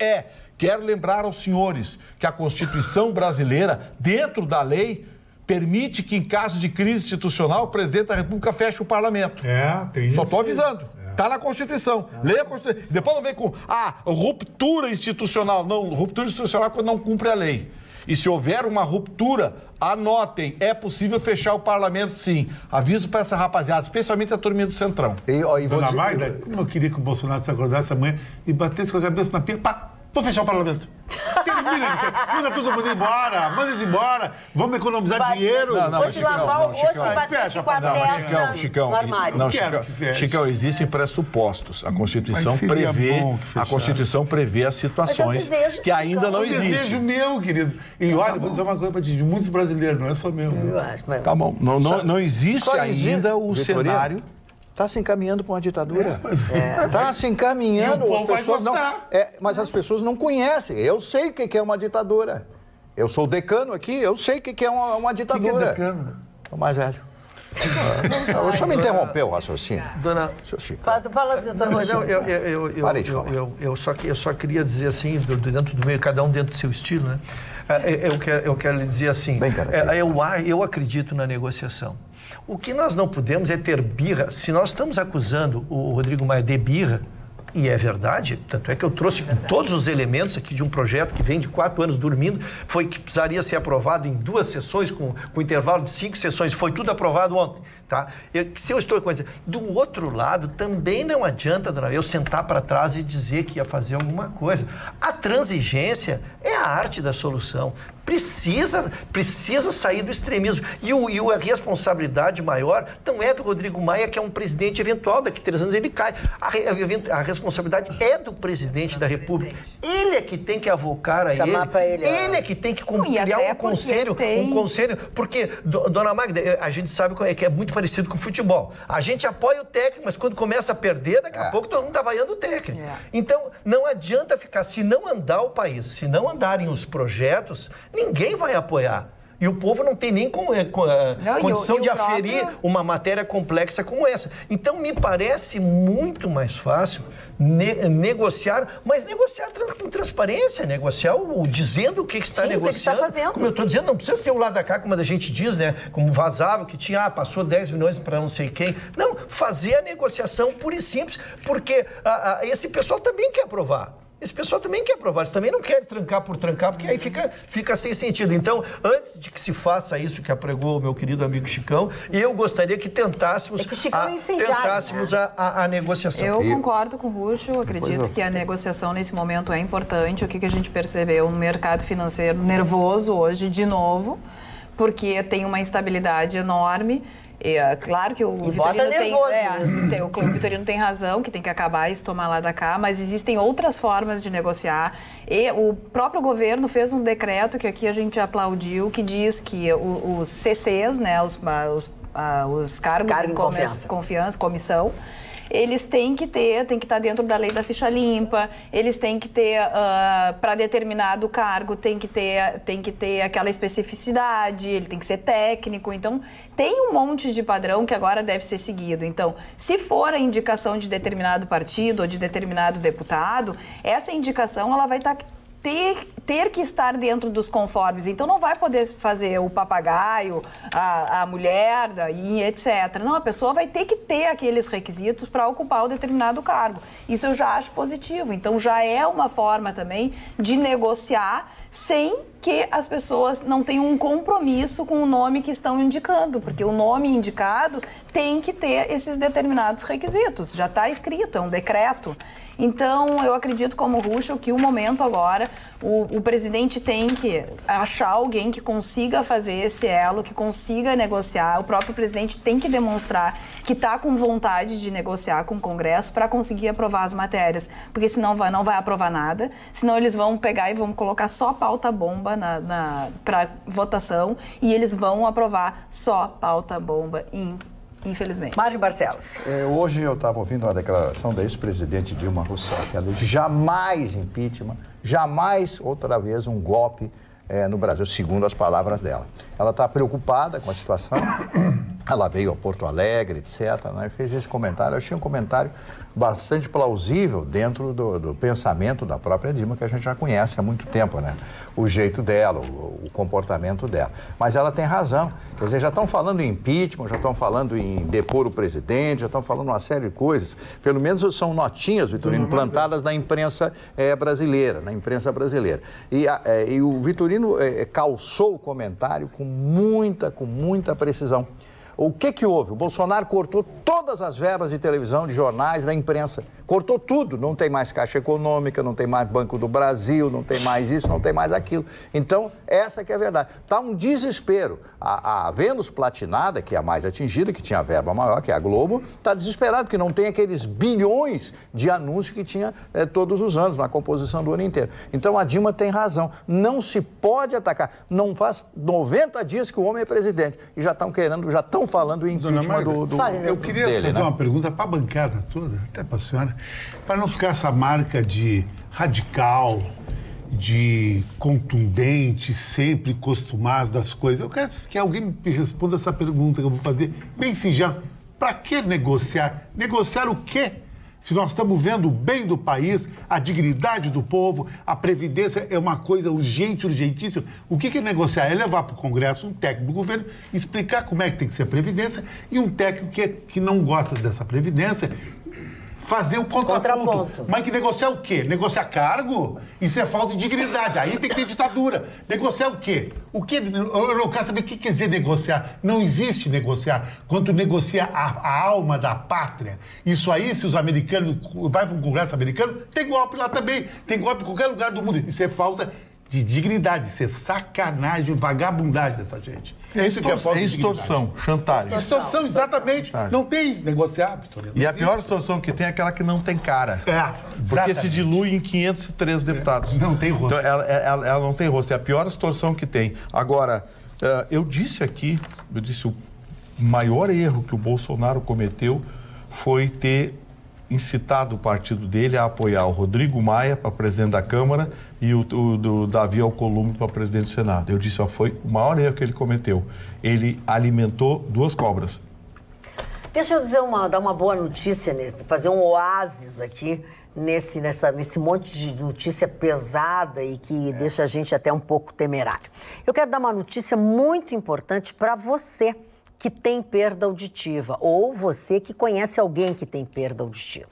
Quero lembrar aos senhores que a Constituição brasileira, dentro da lei, permite que, em caso de crise institucional, o presidente da República feche o parlamento. Tem isso. Só estou avisando. Está na Constituição. Leia a Constituição. Depois não vem com, ruptura institucional. Não, ruptura institucional é quando não cumpre a lei. E se houver uma ruptura, anotem, é possível fechar o parlamento, sim. Aviso para essa rapaziada, especialmente a turminha do Centrão. Dona Magda, como eu queria que o Bolsonaro se acordasse amanhã e batesse com a cabeça na pia, vou fechar o parlamento. Termina, manda todo mundo embora, manda eles embora, vamos economizar dinheiro. Ou se lavar o rosto e bater com a testa no armário. Chicão, existem pressupostos. A Constituição prevê as situações que ainda não existem. É um desejo meu, querido. E olha, vou dizer uma coisa para ti, de muitos brasileiros, não é só meu. Eu acho, mas... Tá bom, não existe ainda o cenário... Está se encaminhando para uma ditadura. Está se encaminhando. E o povo vai gostar. Mas as pessoas não conhecem. Eu sei o que é uma ditadura. Eu sou decano aqui, eu sei o que é uma ditadura. O que é decano? O mais velho. O senhor me interrompeu o raciocínio. Dona... Fala, doutor Rocha. Eu só queria dizer assim, dentro do meio, cada um dentro do seu estilo, né? Eu quero lhe dizer assim, eu acredito na negociação. O que nós não podemos é ter birra. Se nós estamos acusando o Rodrigo Maia de birra, e é verdade, tanto é que eu trouxe todos os elementos aqui de um projeto que vem de 4 anos dormindo, que precisaria ser aprovado em 2 sessões, com intervalo de 5 sessões, foi tudo aprovado ontem, tá? Se eu estou com isso, do outro lado, também não adianta eu sentar para trás e dizer que ia fazer alguma coisa. A transigência é a arte da solução. Precisa sair do extremismo. E a responsabilidade maior não é do Rodrigo Maia, que é um presidente eventual, daqui a 3 anos ele cai. A responsabilidade é do presidente da República. Ele é que tem que avocar a ele. Ele é que tem que criar um conselho. Porque, dona Magda, a gente sabe que é muito parecido com o futebol. A gente apoia o técnico, mas quando começa a perder, daqui a pouco todo mundo está vaiando o técnico. Então, não adianta ficar, se não andar o país, se não andarem os projetos, ninguém vai apoiar. E o povo não tem nem condição de aferir uma matéria complexa como essa. Então, me parece muito mais fácil negociar, mas negociar com transparência, negociar dizendo o que está negociando. O que está fazendo. Como eu estou dizendo, não precisa ser o lado da cá, como a gente diz, né? Como vazava, que tinha, passou 10 milhões para não sei quem. Não, fazer a negociação pura e simples, porque esse pessoal também quer aprovar. esse pessoal também quer aprovar, eles também não querem trancar por trancar, porque aí fica sem sentido. Então, antes de que se faça isso que apregou o meu querido amigo Chicão, eu gostaria que tentássemos, a negociação. Eu concordo com o Ruxo, acredito que a negociação nesse momento é importante. O que a gente percebeu no mercado financeiro nervoso hoje, de novo, porque tem uma instabilidade enorme. Claro que o Vitorino tem razão, que tem que acabar isso, tomar lá da cá, mas existem outras formas de negociar. E o próprio governo fez um decreto que aqui a gente aplaudiu, que diz que os CCs, né, os cargos de confiança, comissão, eles têm que estar dentro da lei da ficha limpa, eles têm que ter, para determinado cargo, tem que ter aquela especificidade, ele tem que ser técnico. Então, tem um monte de padrão que agora deve ser seguido. Então, se for a indicação de determinado partido ou de determinado deputado, essa indicação ela vai estar... Ter que estar dentro dos conformes. Então, não vai poder fazer o papagaio, a mulher, e etc. Não, a pessoa vai ter que ter aqueles requisitos para ocupar o determinado cargo. Isso eu já acho positivo. Então, já é uma forma também de negociar sem que as pessoas não tenham um compromisso com o nome que estão indicando, porque o nome indicado tem que ter esses determinados requisitos. Já está escrito, é um decreto. Então, eu acredito, como Ruxo, que o momento agora, o presidente tem que achar alguém que consiga fazer esse elo, que consiga negociar. O próprio presidente tem que demonstrar que está com vontade de negociar com o Congresso para conseguir aprovar as matérias, porque senão não vai aprovar nada, senão eles vão pegar e vão colocar só pauta-bomba para votação e eles vão aprovar só pauta-bomba infelizmente. Mário Barcelos. Hoje eu estava ouvindo uma declaração da ex-presidente Dilma Rousseff, que ela disse jamais impeachment, jamais outra vez um golpe no Brasil, segundo as palavras dela. Ela está preocupada com a situação, ela veio a Porto Alegre, etc., né, e fez esse comentário. Eu achei um comentário bastante plausível dentro do pensamento da própria Dilma, que a gente já conhece há muito tempo, né? O jeito dela, o comportamento dela. Mas ela tem razão. Quer dizer, já estão falando em impeachment, já estão falando em depor o presidente, já estão falando uma série de coisas. Pelo menos são notinhas, Vitorino, plantadas na imprensa brasileira, E o Vitorino calçou o comentário com muita precisão. O que houve? O Bolsonaro cortou todas as verbas de televisão, de jornais, da imprensa. Cortou tudo. Não tem mais Caixa Econômica, não tem mais Banco do Brasil, não tem mais isso, não tem mais aquilo. Então, essa que é a verdade. Está um desespero. A Vênus Platinada, que é a mais atingida, que tinha a verba maior, que é a Globo, está desesperada, porque não tem aqueles bilhões de anúncios que tinha todos os anos, na composição do ano inteiro. Então, a Dilma tem razão. Não se pode atacar. Não faz 90 dias que o homem é presidente. E já estão falando em impeachment Eu queria fazer uma pergunta para a bancada toda, até para a senhora, para não ficar essa marca de radical, de contundente, sempre costumado das coisas. Eu quero que alguém me responda essa pergunta que eu vou fazer, bem singela. Para que negociar? Negociar o quê? Se nós estamos vendo o bem do país, a dignidade do povo, a previdência é uma coisa urgente, urgentíssima. O que é negociar? É levar para o Congresso um técnico do governo, explicar como é que tem que ser a previdência e um técnico que não gosta dessa previdência fazer o contraponto. Mas que negociar o quê? Negociar cargo? Isso é falta de dignidade. Aí tem que ter ditadura. Negociar o quê? Eu não quero saber o que quer dizer negociar. Não existe negociar. Quando negocia a alma da pátria. Isso aí, se os americanos vai para um congresso americano, tem golpe lá também. Tem golpe em qualquer lugar do mundo. Isso é falta de dignidade. Isso é sacanagem, vagabundagem dessa gente. Isso que é falta de extorsão, chantagem. Extorsão, exatamente. Não tem negociar, Vitorino. E a pior extorsão que tem é aquela que não tem cara. Porque se dilui em 503 deputados. Não tem rosto. Então, ela não tem rosto. É a pior extorsão que tem. Agora, eu disse o maior erro que o Bolsonaro cometeu foi ter incitado o partido dele a apoiar o Rodrigo Maia para presidente da Câmara e o do Davi Alcolumbre para presidente do Senado. Eu disse, foi o maior erro que ele cometeu. Ele alimentou duas cobras. Deixa eu dar uma boa notícia, fazer um oásis aqui nesse monte de notícia pesada e que deixa a gente até um pouco temerário. Eu quero dar uma notícia muito importante para você que tem perda auditiva ou você que conhece alguém que tem perda auditiva.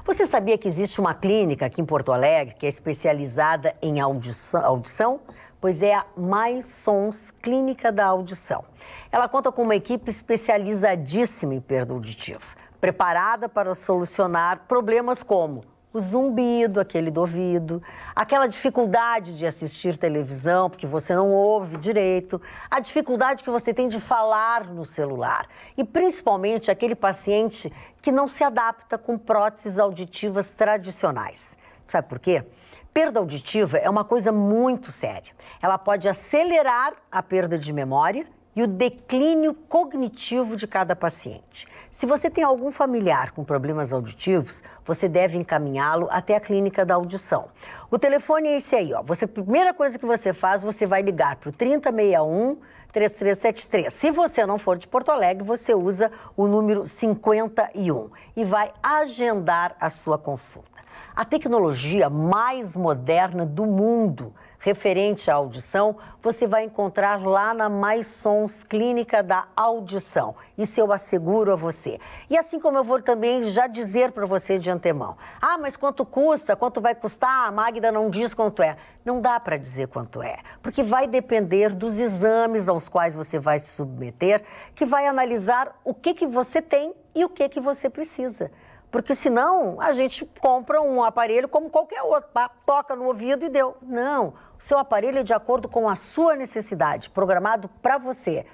Você sabia que existe uma clínica aqui em Porto Alegre que é especializada em audição? Pois é a Mais Sons Clínica da Audição. Ela conta com uma equipe especializadíssima em perda auditiva, preparada para solucionar problemas como o zumbido, aquele do ouvido, aquela dificuldade de assistir televisão porque você não ouve direito, a dificuldade que você tem de falar no celular e principalmente aquele paciente que não se adapta com próteses auditivas tradicionais. Sabe por quê? Perda auditiva é uma coisa muito séria. Ela pode acelerar a perda de memória e o declínio cognitivo de cada paciente. Se você tem algum familiar com problemas auditivos, você deve encaminhá-lo até a clínica da audição. O telefone é esse aí, ó. A primeira coisa que você faz, você vai ligar para o 3061-3373. Se você não for de Porto Alegre, você usa o número 51 e vai agendar a sua consulta. A tecnologia mais moderna do mundo referente à audição, você vai encontrar lá na Mais Sons Clínica da Audição. Isso eu asseguro a você. E assim como eu vou também já dizer para você de antemão. Ah, mas quanto custa? Quanto vai custar? A Magda não diz quanto é. Não dá para dizer quanto é, porque vai depender dos exames aos quais você vai se submeter, que vai analisar o que você tem e o que você precisa. Porque senão a gente compra um aparelho como qualquer outro, toca no ouvido e deu. Não, o seu aparelho é de acordo com a sua necessidade, programado para você.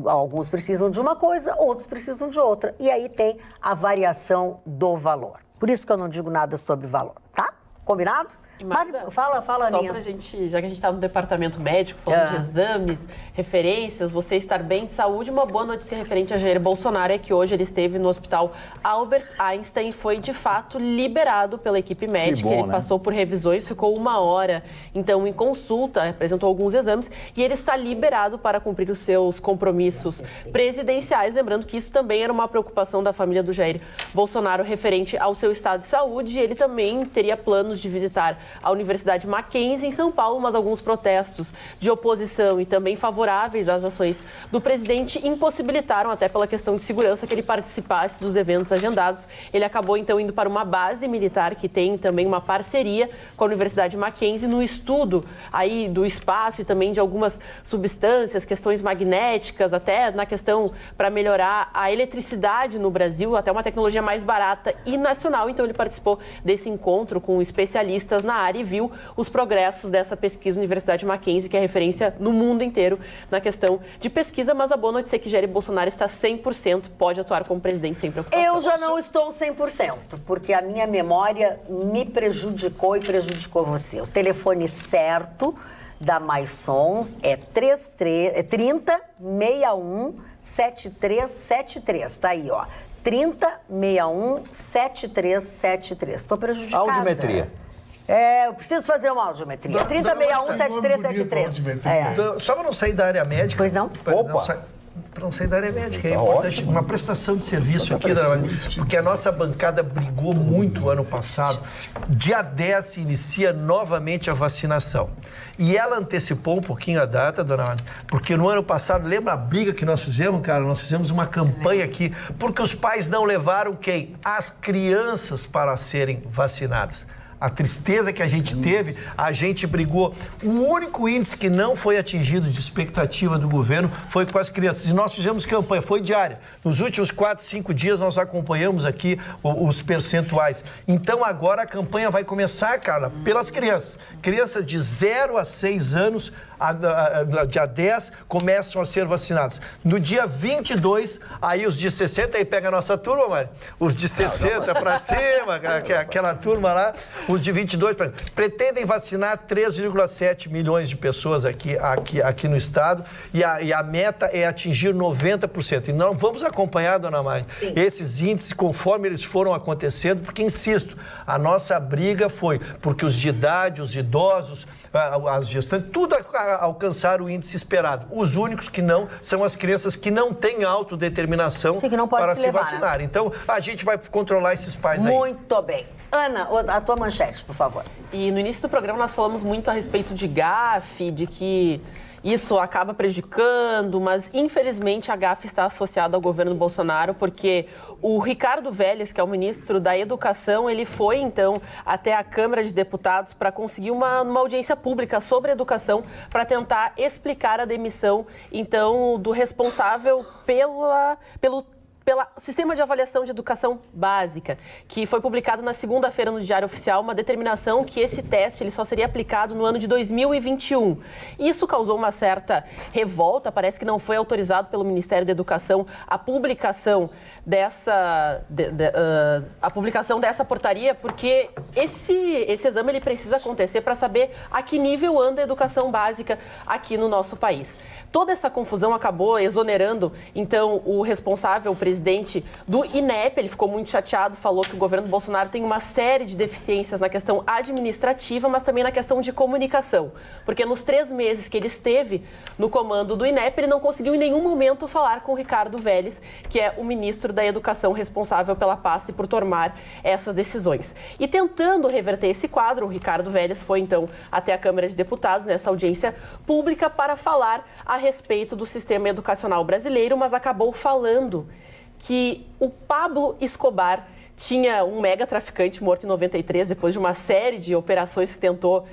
Alguns precisam de uma coisa, outros precisam de outra. E aí tem a variação do valor. Por isso que eu não digo nada sobre valor, tá? Combinado? Magda, fala, só Aninha. pra gente, já que a gente está no departamento médico, falando de exames, referências, você estar bem de saúde, uma boa notícia referente a Jair Bolsonaro é que hoje ele esteve no hospital Albert Einstein e foi, de fato, liberado pela equipe médica. Ele passou por revisões, ficou 1 hora, então, em consulta, apresentou alguns exames e ele está liberado para cumprir os seus compromissos presidenciais. Lembrando que isso também era uma preocupação da família do Jair Bolsonaro referente ao seu estado de saúde. Ele também teria planos de visitar a Universidade Mackenzie em São Paulo, mas alguns protestos de oposição e também favoráveis às ações do presidente impossibilitaram, até pela questão de segurança, que ele participasse dos eventos agendados. Ele acabou, então, indo para uma base militar que tem também uma parceria com a Universidade Mackenzie no estudo aí do espaço e também de algumas substâncias, questões magnéticas, até na questão para melhorar a eletricidade no Brasil, até uma tecnologia mais barata e nacional. Então, ele participou desse encontro com especialistas na área e viu os progressos dessa pesquisa Universidade Mackenzie, que é referência no mundo inteiro na questão de pesquisa, mas a boa notícia é que Jair Bolsonaro está 100%, pode atuar como presidente sem preocupação. Eu já não estou 100%, porque a minha memória me prejudicou e prejudicou você. O telefone certo da Mais Sons é 3061-7373, tá aí, ó. 3061-7373. Estou prejudicada. Audiometria. Eu preciso fazer uma audiometria. 3061-7373. Só para não sair da área médica. Pois não? Para não sair da área médica, é importante uma prestação de serviço aqui, porque a nossa bancada brigou muito ano passado. Dia 10 se inicia novamente a vacinação. E ela antecipou um pouquinho a data, dona Ana, porque no ano passado, lembra a briga que nós fizemos, cara? Nós fizemos uma campanha aqui, porque os pais não levaram quem? As crianças para serem vacinadas. A tristeza que a gente teve, a gente brigou. O único índice que não foi atingido de expectativa do governo foi com as crianças. E nós fizemos campanha, foi diária. Nos últimos 4, 5 dias nós acompanhamos aqui os percentuais. Então agora a campanha vai começar, cara, pelas crianças. Crianças de 0 a 6 anos, dia 10, começam a ser vacinadas. No dia 22, aí os de 60, aí pega a nossa turma, Mário. Os de 60 para cima, aquela turma lá. Os de 22, pretendem vacinar 3,7 milhões de pessoas aqui no estado e a meta é atingir 90%. E não vamos acompanhar, dona Maia, esses índices conforme eles foram acontecendo, porque, insisto, a nossa briga foi porque os de idade, os idosos, as gestantes, tudo alcançaram o índice esperado. Os únicos que não são as crianças que não têm autodeterminação para se vacinar. Né? Então, a gente vai controlar esses pais aí. Muito bem. Ana, a tua manchete, por favor. E no início do programa nós falamos muito a respeito de gafe, de que isso acaba prejudicando, mas infelizmente a gafe está associada ao governo Bolsonaro, porque o Ricardo Vélez, que é o ministro da Educação, ele foi então até a Câmara de Deputados para conseguir uma audiência pública sobre educação para tentar explicar a demissão então do responsável pelo Sistema de Avaliação de Educação Básica, que foi publicado na segunda-feira no Diário Oficial, uma determinação que esse teste ele só seria aplicado no ano de 2021. Isso causou uma certa revolta, parece que não foi autorizado pelo Ministério da Educação a publicação dessa portaria, porque esse exame ele precisa acontecer para saber a que nível anda a educação básica aqui no nosso país. Toda essa confusão acabou exonerando, então, o responsável, o presidente do INEP, ele ficou muito chateado, falou que o governo Bolsonaro tem uma série de deficiências na questão administrativa, mas também na questão de comunicação, porque nos 3 meses que ele esteve no comando do INEP, ele não conseguiu em nenhum momento falar com o Ricardo Vélez, que é o ministro da Educação responsável pela pasta e por tomar essas decisões. E tentando reverter esse quadro, o Ricardo Vélez foi então até a Câmara de Deputados, nessa audiência pública, para falar a respeito do sistema educacional brasileiro, mas acabou falando que o Pablo Escobar tinha um mega traficante morto em 93, depois de uma série de operações que tentou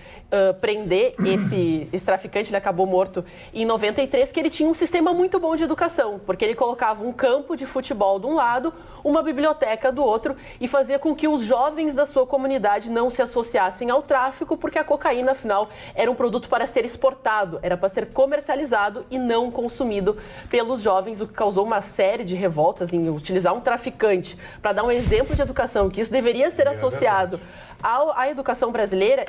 prender esse traficante, ele acabou morto em 93, que ele tinha um sistema muito bom de educação, porque ele colocava um campo de futebol de um lado, uma biblioteca do outro, e fazia com que os jovens da sua comunidade não se associassem ao tráfico, porque a cocaína, afinal, era um produto para ser exportado, era para ser comercializado e não consumido pelos jovens, o que causou uma série de revoltas em utilizar um traficante para dar um exemplo de educação, que isso deveria ser associado à educação brasileira,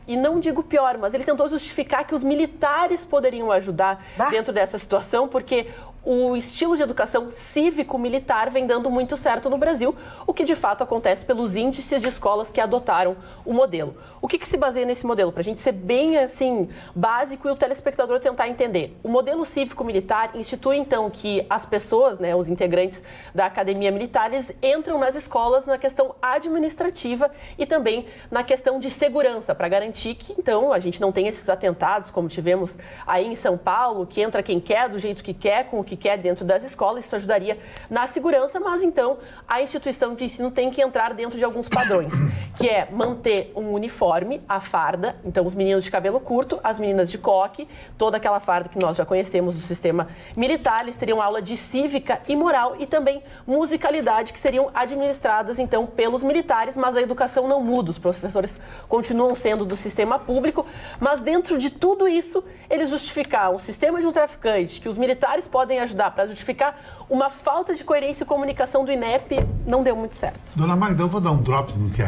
e não digo pior, mas ele tentou justificar que os militares poderiam ajudar dentro dessa situação, porque o estilo de educação cívico-militar vem dando muito certo no Brasil, o que de fato acontece pelos índices de escolas que adotaram o modelo. O que se baseia nesse modelo? Para a gente ser bem assim básico e o telespectador tentar entender. O modelo cívico-militar institui então que as pessoas, né, os integrantes da academia militar, eles entram nas escolas na questão administrativa e também na questão de segurança, para garantir que então a gente não tenha esses atentados como tivemos aí em São Paulo, que entra quem quer, do jeito que quer, com o que quer dentro das escolas. Isso ajudaria na segurança, mas então a instituição de ensino tem que entrar dentro de alguns padrões, que é manter um uniforme, a farda, então os meninos de cabelo curto, as meninas de coque, toda aquela farda que nós já conhecemos do sistema militar. Eles teriam aula de cívica e moral e também musicalidade, que seriam administradas então pelos militares, mas a educação não muda, os professores continuam sendo do sistema público, mas dentro de tudo isso, eles justificaram um sistema de um traficante, que os militares podem ajudar para justificar uma falta de coerência e comunicação do INEP, não deu muito certo. Dona Magda, eu vou dar um drops no que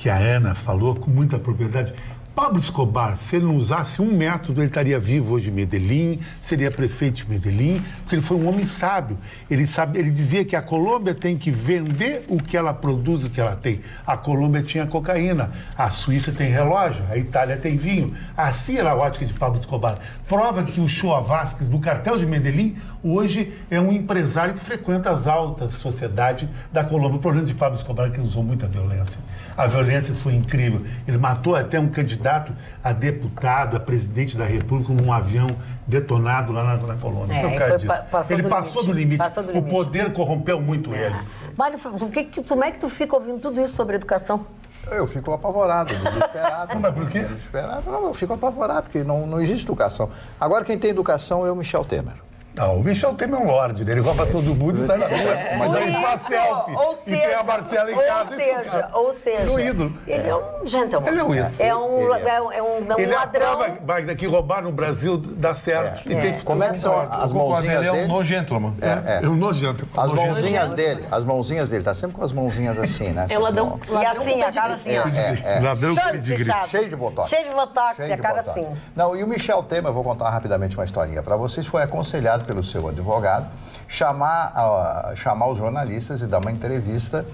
a Ana falou com muita propriedade. Pablo Escobar, se ele não usasse um método, ele estaria vivo hoje em Medellín, seria prefeito de Medellín, porque ele foi um homem sábio. Ele dizia que a Colômbia tem que vender o que ela produz, o que ela tem. A Colômbia tinha cocaína, a Suíça tem relógio, a Itália tem vinho. Assim era a ótica de Pablo Escobar. Prova que o Shoa Vázquez, do cartel de Medellín, hoje é um empresário que frequenta as altas sociedades da Colômbia. O problema de Pablo Escobar é que ele usou muita violência. A violência foi incrível. Ele matou até um candidato a deputado, a presidente da República, num avião detonado lá na Colômbia. Ele passou do limite. O poder corrompeu muito ele. Mário, como é que tu fica ouvindo tudo isso sobre educação? Eu fico apavorado, desesperado. Mas por quê? Desesperado. Não, eu fico apavorado, porque não existe educação. Agora, quem tem educação é o Michel Temer. Não, o Michel Temer é um lorde, né? Ele rouba todo mundo e sai na rua. Mas aí faz selfie. E tem a Marcela em casa. Ou seja, é um ídolo. Ele é um gentleman. Ele é um ídolo. É um ladrão. Ele é a prova, Magda, que roubar no Brasil dá certo. Como é que são as mãozinhas dele? Ele é um no-gentleman. É um no-gentleman. As mãozinhas dele, tá sempre com as mãozinhas assim, né? É um ladrão. E assim, a cara assim, ó. Ladrão de cheio de botox. Cheio de botox, a cara assim. Não, e o Michel Temer, eu vou contar rapidamente uma historinha para vocês, foi aconselhado pelo seu advogado chamar os jornalistas e dar uma entrevista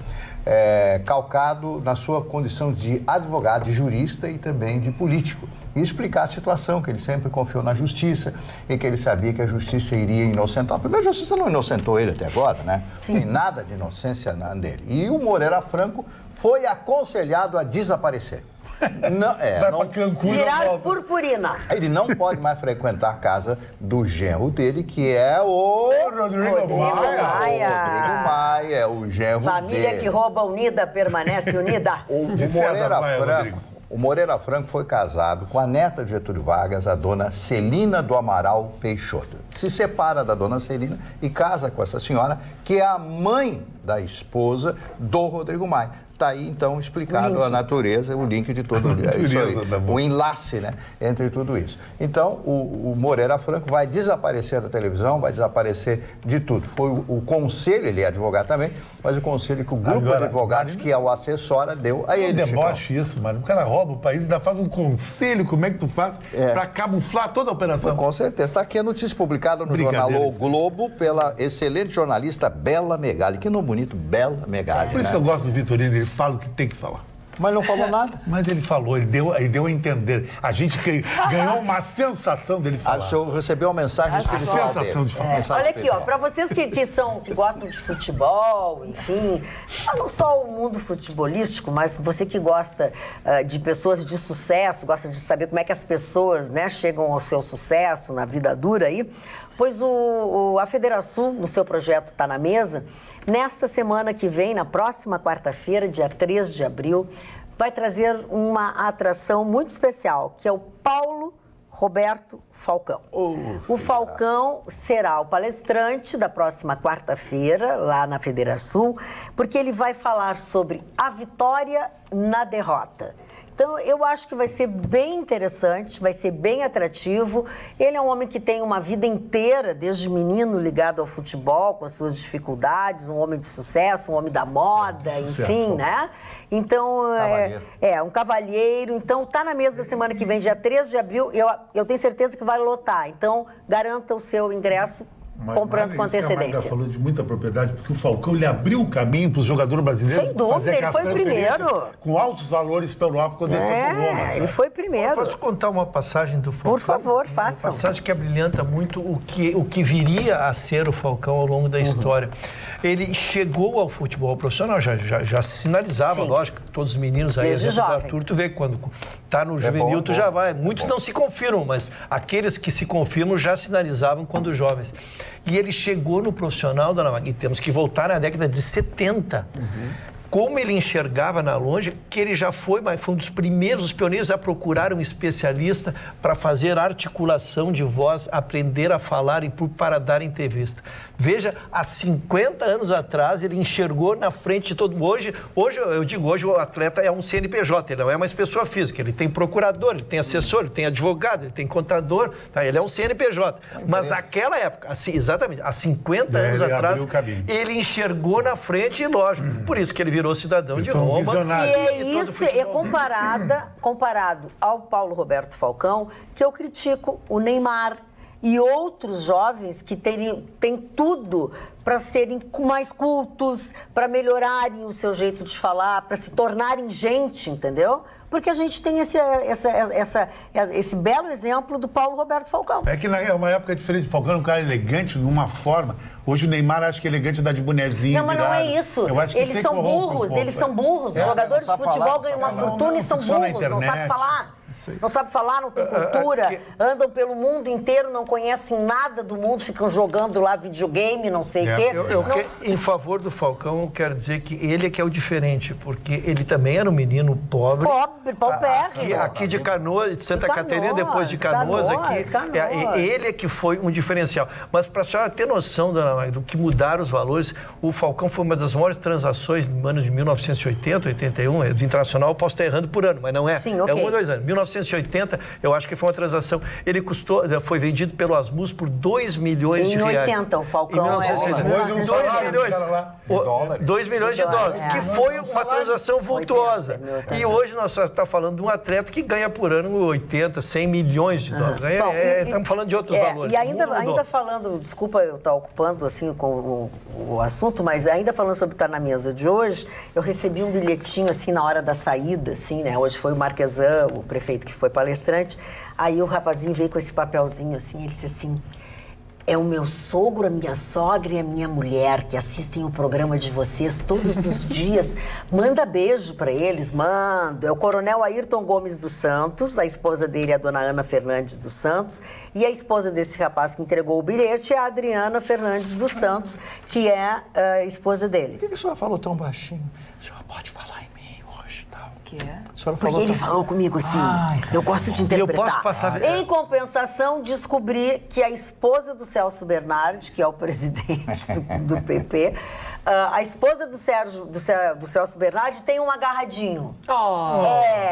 calcado na sua condição de advogado, de jurista e também de político. E explicar a situação, que ele sempre confiou na justiça e que ele sabia que a justiça iria inocentar. Primeiro, a justiça não inocentou ele até agora, né? Sim. Tem nada de inocência dele. E o Moreira Franco foi aconselhado a desaparecer. Não, Vai pra Cancún e não Virar volta. purpurina. Ele não pode mais frequentar a casa do genro dele, que é o Rodrigo Maia, o genro Família dele. que rouba unida permanece unida. O Moreira Franco foi casado com a neta de Getúlio Vargas, a dona Celina do Amaral Peixoto. Se separa da dona Celina e casa com essa senhora, que é a mãe da esposa do Rodrigo Maia. Está aí, então, explicado a natureza, o link de todo isso aí, o enlace, né, entre tudo isso. Então, o Moreira Franco vai desaparecer da televisão, vai desaparecer de tudo. Foi o conselho, ele é advogado também, mas o conselho que o grupo de advogados, que é o assessora, deu a ele. É deboche isso, mano. O cara rouba o país e ainda faz um conselho, como é que tu faz para camuflar toda a operação? Com certeza. Está aqui a notícia publicada no jornal O Globo pela excelente jornalista Bela Megali. Que nome bonito, Bela Megali. Por isso que eu gosto do Vitorino, ele fala o que tem que falar. Mas não falou nada. Mas ele falou, ele deu a entender. A gente ganhou uma sensação dele falar. O senhor recebeu uma mensagem especial dele. Sensação de falar. Olha aqui, ó, para vocês que gostam de futebol, enfim, não só o mundo futebolístico, mas você que gosta de pessoas de sucesso, gosta de saber como é que as pessoas, né, chegam ao seu sucesso na vida dura aí, pois a Federação, no seu projeto Tá na Mesa, nesta semana que vem, na próxima quarta-feira, dia 3 de abril, vai trazer uma atração muito especial, que é o Paulo Roberto Falcão. O Falcão será o palestrante da próxima quarta-feira, lá na Federação, porque ele vai falar sobre a vitória na derrota. Então, eu acho que vai ser bem interessante, vai ser bem atrativo. Ele é um homem que tem uma vida inteira, desde menino, ligado ao futebol, com as suas dificuldades, um homem de sucesso, um homem da moda, enfim, né? Então, um cavalheiro. Então, tá na mesa da semana que vem, dia 13 de abril. Eu tenho certeza que vai lotar. Então, garanta o seu ingresso comprando com antecedência. A Magda falou de muita propriedade, porque o Falcão, ele abriu o caminho para os jogadores brasileiros. Sem dúvida, ele foi primeiro. Com altos valores pela Europa, quando ele foi pro Roma. Ele foi primeiro. Posso contar uma passagem do Falcão? Por favor, faça. Uma passagem que abrilhanta muito o que viria a ser o Falcão ao longo da história. Ele chegou ao futebol profissional, já sinalizava, lógico, todos os meninos aí, desde exemplo do jovem. Arthur, tu vê quando tá no juvenil, tu já vai. Muitos não se confirmam, mas aqueles que se confirmam já sinalizavam quando jovens. E ele chegou no profissional, dona Magda, e temos que voltar na década de 70. Como ele enxergava na longe, que ele já foi um dos primeiros, os pioneiros a procurar um especialista para fazer articulação de voz, aprender a falar e para dar entrevista. Veja, há 50 anos atrás, ele enxergou na frente de todo mundo. Hoje o atleta é um CNPJ, ele não é mais pessoa física, ele tem procurador, ele tem assessor, ele tem advogado, ele tem contador, tá? Ele é um CNPJ. Mas naquela época, assim, exatamente, há 50 anos atrás, ele enxergou na frente e, lógico, por isso que ele virou cidadão de Roma. E é isso, comparado ao Paulo Roberto Falcão, que eu critico o Neymar e outros jovens que têm tudo para serem mais cultos, para melhorarem o seu jeito de falar, para se tornarem gente, entendeu? Porque a gente tem esse belo exemplo do Paulo Roberto Falcão. É que é uma época diferente. O Falcão era um cara elegante de uma forma. Hoje o Neymar acha que é elegante dar de bonezinho. Não, mas não é isso. Eu acho que eles são burros, eles são burros. Os jogadores de futebol ganham uma fortuna e são burros, não sabem falar. Não sabe falar, não tem cultura, andam pelo mundo inteiro, não conhecem nada do mundo, ficam jogando lá videogame, não sei o quê. Em favor do Falcão, eu quero dizer que ele é que é o diferente, porque ele também era um menino pobre. Paupérrimo. Aqui de Canoas, de Santa Catarina, depois de Canoas, ele é que foi um diferencial. Mas para a senhora ter noção, dona Magda, do que mudaram os valores, o Falcão foi uma das maiores transações no ano de 1980, 81, do Internacional, eu posso estar errando por ano, mas não é. Sim, okay. É 1 ou 2 anos. 1980, eu acho que foi uma transação. Ele foi vendido pelo Asmus por 2 milhões de reais. Em 80, o Falcão em 2 milhões de dólares, que foi uma transação vultuosa. E hoje nós estamos falando de um atleta que ganha por ano 80, 100 milhões de dólares. Estamos falando de outros valores. E ainda falando, desculpa eu estar ocupando assim com o assunto, mas ainda falando sobre estar na mesa de hoje, eu recebi um bilhetinho assim na hora da saída, assim, né? Hoje foi o Marquesan, o prefeito que foi palestrante, aí o rapazinho veio com esse papelzinho assim, ele disse assim, É o meu sogro, a minha sogra e a minha mulher que assistem o programa de vocês todos os dias. Manda beijo para eles, manda. É o coronel Ayrton Gomes dos Santos, a esposa dele é a dona Ana Fernandes dos Santos, e a esposa desse rapaz que entregou o bilhete é a Adriana Fernandes dos Santos, que é a esposa dele. Por que a senhora falou tão baixinho? A senhora pode falar em mim hoje, tal. Que é? Porque ele falou comigo assim, eu gosto de interpretar. Eu posso passar... Em compensação, descobri que a esposa do Celso Bernardi, que é o presidente do PP, a esposa do Celso Bernardi tem um agarradinho.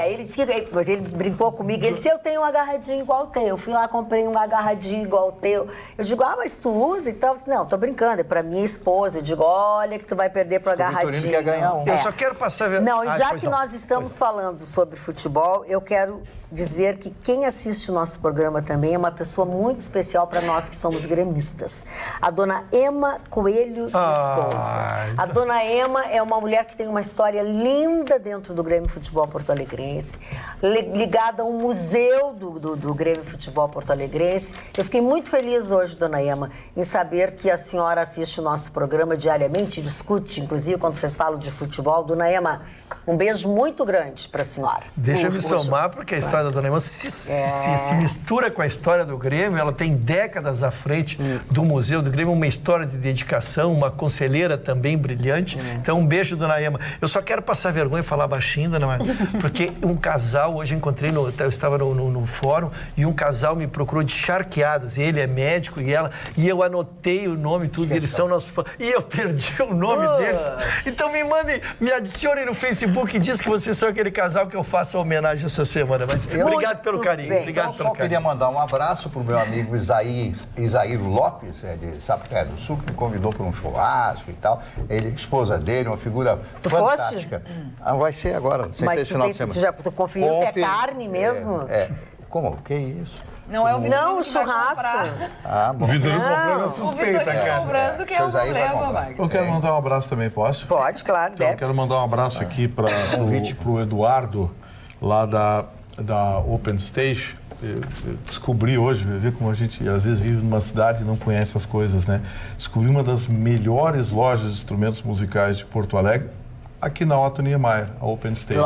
Ele brincou comigo, ele disse, eu tenho um agarradinho igual o teu. Eu fui lá, comprei um agarradinho igual o teu. Eu digo, mas tu usa e tal? Não, tô brincando, é pra minha esposa. Eu digo, olha que tu vai perder pro agarradinho. O Vitorino quer ganhar um. Eu só quero passar... Não, e já que nós estamos falando sobre futebol, eu quero dizer que quem assiste o nosso programa também é uma pessoa muito especial para nós que somos gremistas. A dona Ema Coelho de Souza. A dona Ema é uma mulher que tem uma história linda dentro do Grêmio Futebol Porto Alegrense, ligada a um museu do Grêmio Futebol Porto Alegrense. Eu fiquei muito feliz hoje, dona Ema, em saber que a senhora assiste o nosso programa diariamente, discute, inclusive, quando vocês falam de futebol. Dona Ema, um beijo muito grande para a senhora. Deixa eu me somar, porque a história da dona Ema se mistura com a história do Grêmio. Ela tem décadas à frente do Museu do Grêmio, uma história de dedicação, uma conselheira também brilhante. Então, um beijo, dona Ema. Eu só quero passar vergonha e falar baixinho, dona Ema, porque um casal, hoje eu encontrei, eu estava no fórum, e um casal me procurou de Charqueadas. Ele é médico e ela, e eu anotei o nome e tudo, eles são nossos fãs. E eu perdi o nome deles. Então, me adicionem no Facebook e diz que vocês são aquele casal que eu faço a homenagem essa semana. Mas obrigado pelo carinho. Obrigado pelo carinho. Queria mandar um abraço pro meu amigo Isaíro Lopes, de Sapé do Sul, que me convidou para um churrasco e tal. Ele, esposa dele, uma figura fantástica. Vai ser agora, sem ser final de semana. Tu confiou se é carne mesmo? Como? Que isso? Não é o Vitorino Não, o churrasco. O Vitorino comprando é suspeita, O Vitorino comprando que é o problema, Magda. Eu quero mandar um abraço também, posso? Pode, claro, então, eu quero mandar um abraço aqui para o Eduardo, lá da Open Stage. Eu descobri hoje, ver como a gente às vezes vive numa cidade e não conhece as coisas, né? Descobri uma das melhores lojas de instrumentos musicais de Porto Alegre, aqui na Otto Niemeyer, a Open Stage.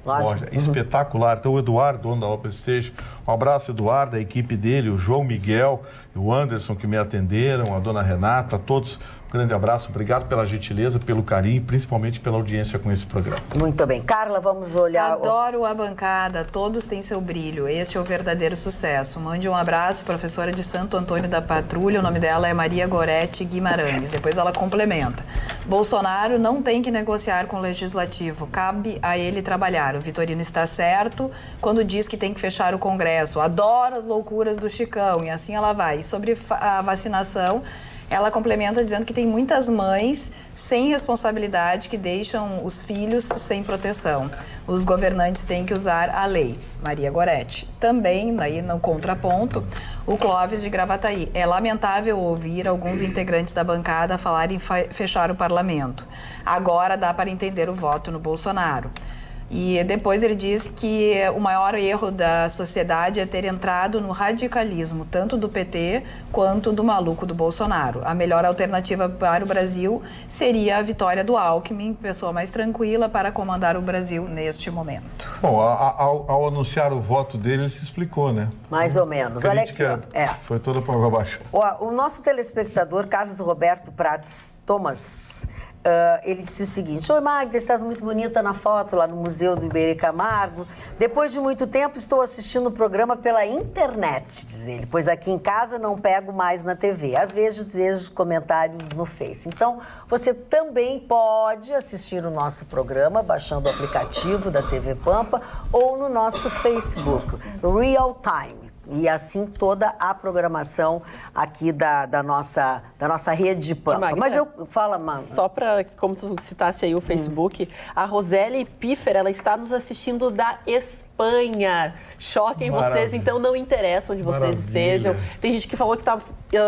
Loja. Espetacular. Então, o Eduardo, dono da Open Stage, um abraço, Eduardo, a equipe dele, o João Miguel, o Anderson, que me atenderam, a dona Renata, todos. Um grande abraço, obrigado pela gentileza, pelo carinho e principalmente pela audiência com esse programa. Muito bem. Carla, vamos olhar... Adoro a bancada, todos têm seu brilho, este é o verdadeiro sucesso. Mande um abraço, professora de Santo Antônio da Patrulha, o nome dela é Maria Gorete Guimarães, depois ela complementa. Bolsonaro não tem que negociar com o Legislativo, cabe a ele trabalhar. O Vitorino está certo quando diz que tem que fechar o Congresso. Adoro as loucuras do Chicão, e assim ela vai. E sobre a vacinação... Ela complementa dizendo que tem muitas mães sem responsabilidade que deixam os filhos sem proteção. Os governantes têm que usar a lei. Maria Gorete. Também, aí no contraponto, o Clóvis de Gravataí. É lamentável ouvir alguns integrantes da bancada falarem em fechar o parlamento. Agora dá para entender o voto no Bolsonaro. E depois ele diz que o maior erro da sociedade é ter entrado no radicalismo, tanto do PT quanto do maluco do Bolsonaro. A melhor alternativa para o Brasil seria a vitória do Alckmin, pessoa mais tranquila para comandar o Brasil neste momento. Bom, ao anunciar o voto dele, ele se explicou, né? Mais ou menos. Olha aqui. Foi toda para água abaixo. O nosso telespectador, Carlos Roberto Prates Thomas... ele disse o seguinte: oi, Magda, estás muito bonita na foto lá no Museu do Iberê Camargo. Depois de muito tempo estou assistindo o programa pela internet, diz ele, pois aqui em casa não pego mais na TV. Às vezes vejo comentários no Face. Então, você também pode assistir o nosso programa baixando o aplicativo da TV Pampa ou no nosso Facebook, Real Time. E assim toda a programação aqui da nossa rede de Pampa. Magda, mas fala, mano. Só para, como tu citaste aí o Facebook, a Roseli Piffer, ela está nos assistindo da Espanha. Choquem vocês, então não interessa onde vocês estejam. Tem gente que falou que está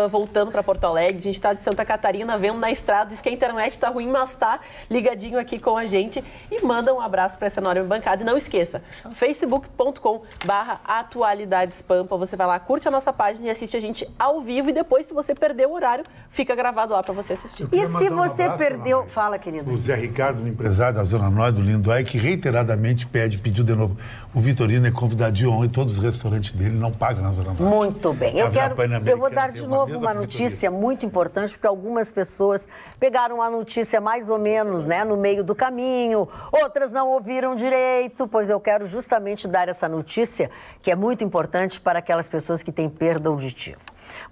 voltando para Porto Alegre, a gente está de Santa Catarina vendo na estrada, diz que a internet está ruim, mas está ligadinho aqui com a gente. E manda um abraço para essa enorme bancada. E não esqueça, facebook.com/atualidadeспampa. Pampa, você vai lá, curte a nossa página e assiste a gente ao vivo. E depois, se você perder o horário, fica gravado lá para você assistir. E se você perdeu... Fala, querido. O Zé Ricardo, um empresário da Zona Norte, do Lindoai, que reiteradamente pediu de novo. O Vitorino é convidado de honra e todos os restaurantes dele não pagam na Zona Norte. Muito bem. Eu vou dar de novo uma notícia muito importante, porque algumas pessoas pegaram a notícia mais ou menos, né, no meio do caminho, outras não ouviram direito, pois eu quero justamente dar essa notícia, que é muito importante para aquelas pessoas que têm perda auditiva.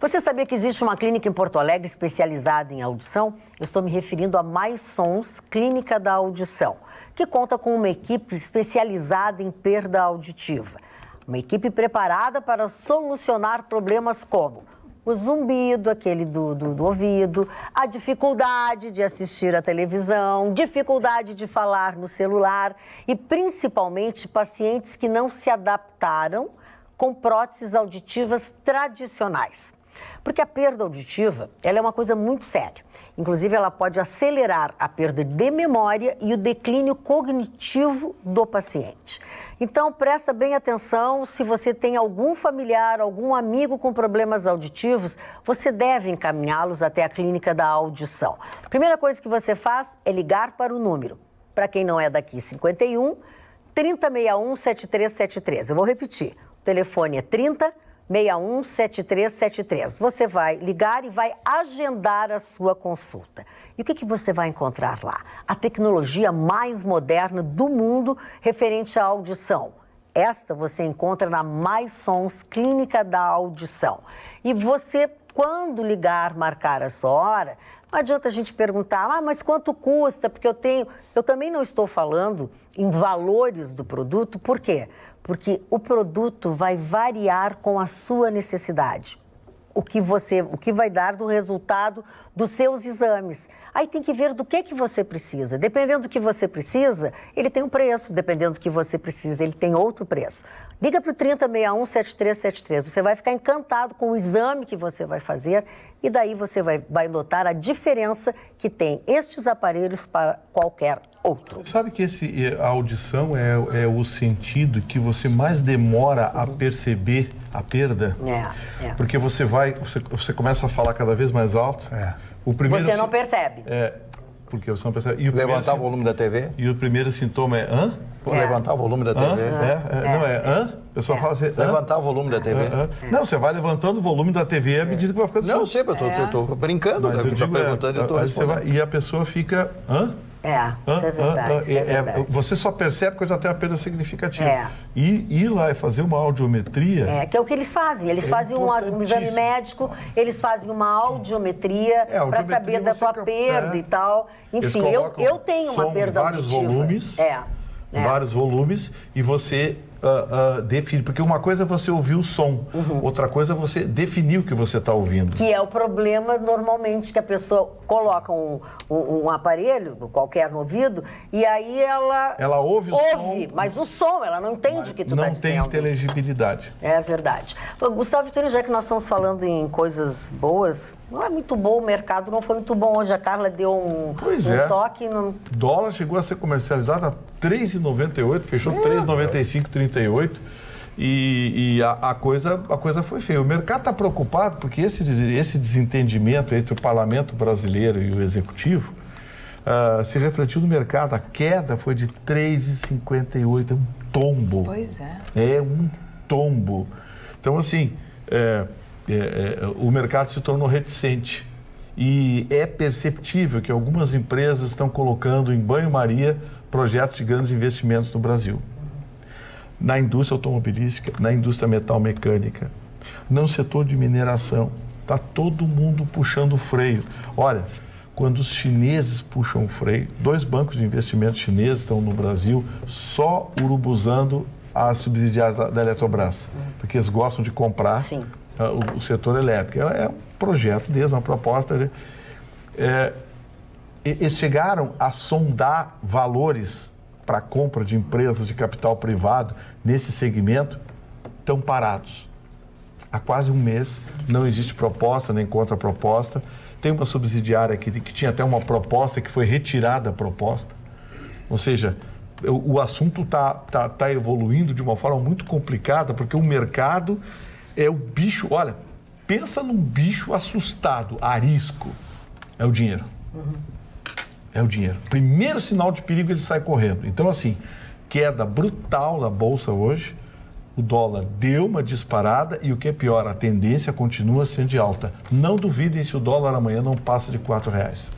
Você sabia que existe uma clínica em Porto Alegre especializada em audição? Eu estou me referindo a Mais Sons Clínica da Audição, que conta com uma equipe especializada em perda auditiva. Uma equipe preparada para solucionar problemas como o zumbido, aquele do ouvido, a dificuldade de assistir à televisão, dificuldade de falar no celular e, principalmente, pacientes que não se adaptaram com próteses auditivas tradicionais. Porque a perda auditiva, ela é uma coisa muito séria. Inclusive, ela pode acelerar a perda de memória e o declínio cognitivo do paciente. Então, presta bem atenção, se você tem algum familiar, algum amigo com problemas auditivos, você deve encaminhá-los até a clínica da audição. A primeira coisa que você faz é ligar para o número. Para quem não é daqui, 51 3061 7373. Eu vou repetir. O telefone é 3061 7373. Você vai ligar e vai agendar a sua consulta. E o que você vai encontrar lá? A tecnologia mais moderna do mundo referente à audição. Esta você encontra na Mais Sons Clínica da Audição. E você, quando ligar, marcar a sua hora, não adianta a gente perguntar, mas quanto custa? Porque eu também não estou falando em valores do produto. Por quê? Porque o produto vai variar com a sua necessidade. O que vai dar do resultado dos seus exames. Aí tem que ver do que você precisa. Dependendo do que você precisa, ele tem um preço. Dependendo do que você precisa, ele tem outro preço. Liga para o 3061 7373. Você vai ficar encantado com o exame que você vai fazer e daí você vai notar a diferença que tem estes aparelhos para qualquer outro. Sabe que a audição é o sentido que você mais demora a perceber a perda? Porque você começa a falar cada vez mais alto. Você não percebe. Porque você não percebe. E levantar o volume da TV? E o primeiro sintoma é levantar o volume da TV. O pessoal fala assim... Levantar o volume da TV. Não, você vai levantando o volume da TV à medida que vai ficando... Não, sempre, eu tô brincando, né? Eu tô perguntando, eu tô respondendo. E a pessoa fica... Isso é verdade. Você só percebe quando já tem uma perda significativa. E ir lá e fazer uma audiometria... que é o que eles fazem. Eles fazem um exame médico, eles fazem uma audiometria para saber da tua perda e tal. Enfim, eu tenho uma perda auditiva. Vários volumes e você define. Porque uma coisa é você ouvir o som, outra coisa é você definir o que você está ouvindo. Que é o problema, normalmente, que a pessoa coloca um aparelho, qualquer no ouvido, e aí ela ouve, mas o som, ela não entende o que tu está dizendo. Não tem inteligibilidade. É verdade. Gustavo Vitorino, já que nós estamos falando em coisas boas, não é muito bom, o mercado não foi muito bom hoje. A Carla deu um toque. O dólar chegou a ser comercializado a R$3,98, fechou R$3,95, 38. E a coisa foi feia. O mercado está preocupado porque esse desentendimento entre o parlamento brasileiro e o executivo se refletiu no mercado. A queda foi de 3,58, é um tombo. Pois é. É um tombo. Então, assim, o mercado se tornou reticente. E é perceptível que algumas empresas estão colocando em banho-maria projetos de grandes investimentos no Brasil. Na indústria automobilística, na indústria metal-mecânica, no setor de mineração. Está todo mundo puxando o freio. Olha, quando os chineses puxam o freio, 2 bancos de investimento chineses estão no Brasil só urubuzando as subsidiárias da Eletrobras, porque eles gostam de comprar o setor elétrico. É um projeto deles, uma proposta. Eles chegaram a sondar valores para a compra de empresas de capital privado nesse segmento, estão parados. Há quase um mês, não existe proposta nem contraproposta. Tem uma subsidiária que tinha até uma proposta que foi retirada a proposta. Ou seja, o assunto está evoluindo de uma forma muito complicada, porque o mercado É o bicho, olha, pensa num bicho assustado, arisco. É o dinheiro. É o dinheiro. Primeiro sinal de perigo, ele sai correndo. Então, assim, queda brutal da Bolsa hoje. O dólar deu uma disparada e o que é pior, a tendência continua sendo de alta. Não duvidem se o dólar amanhã não passa de R$4.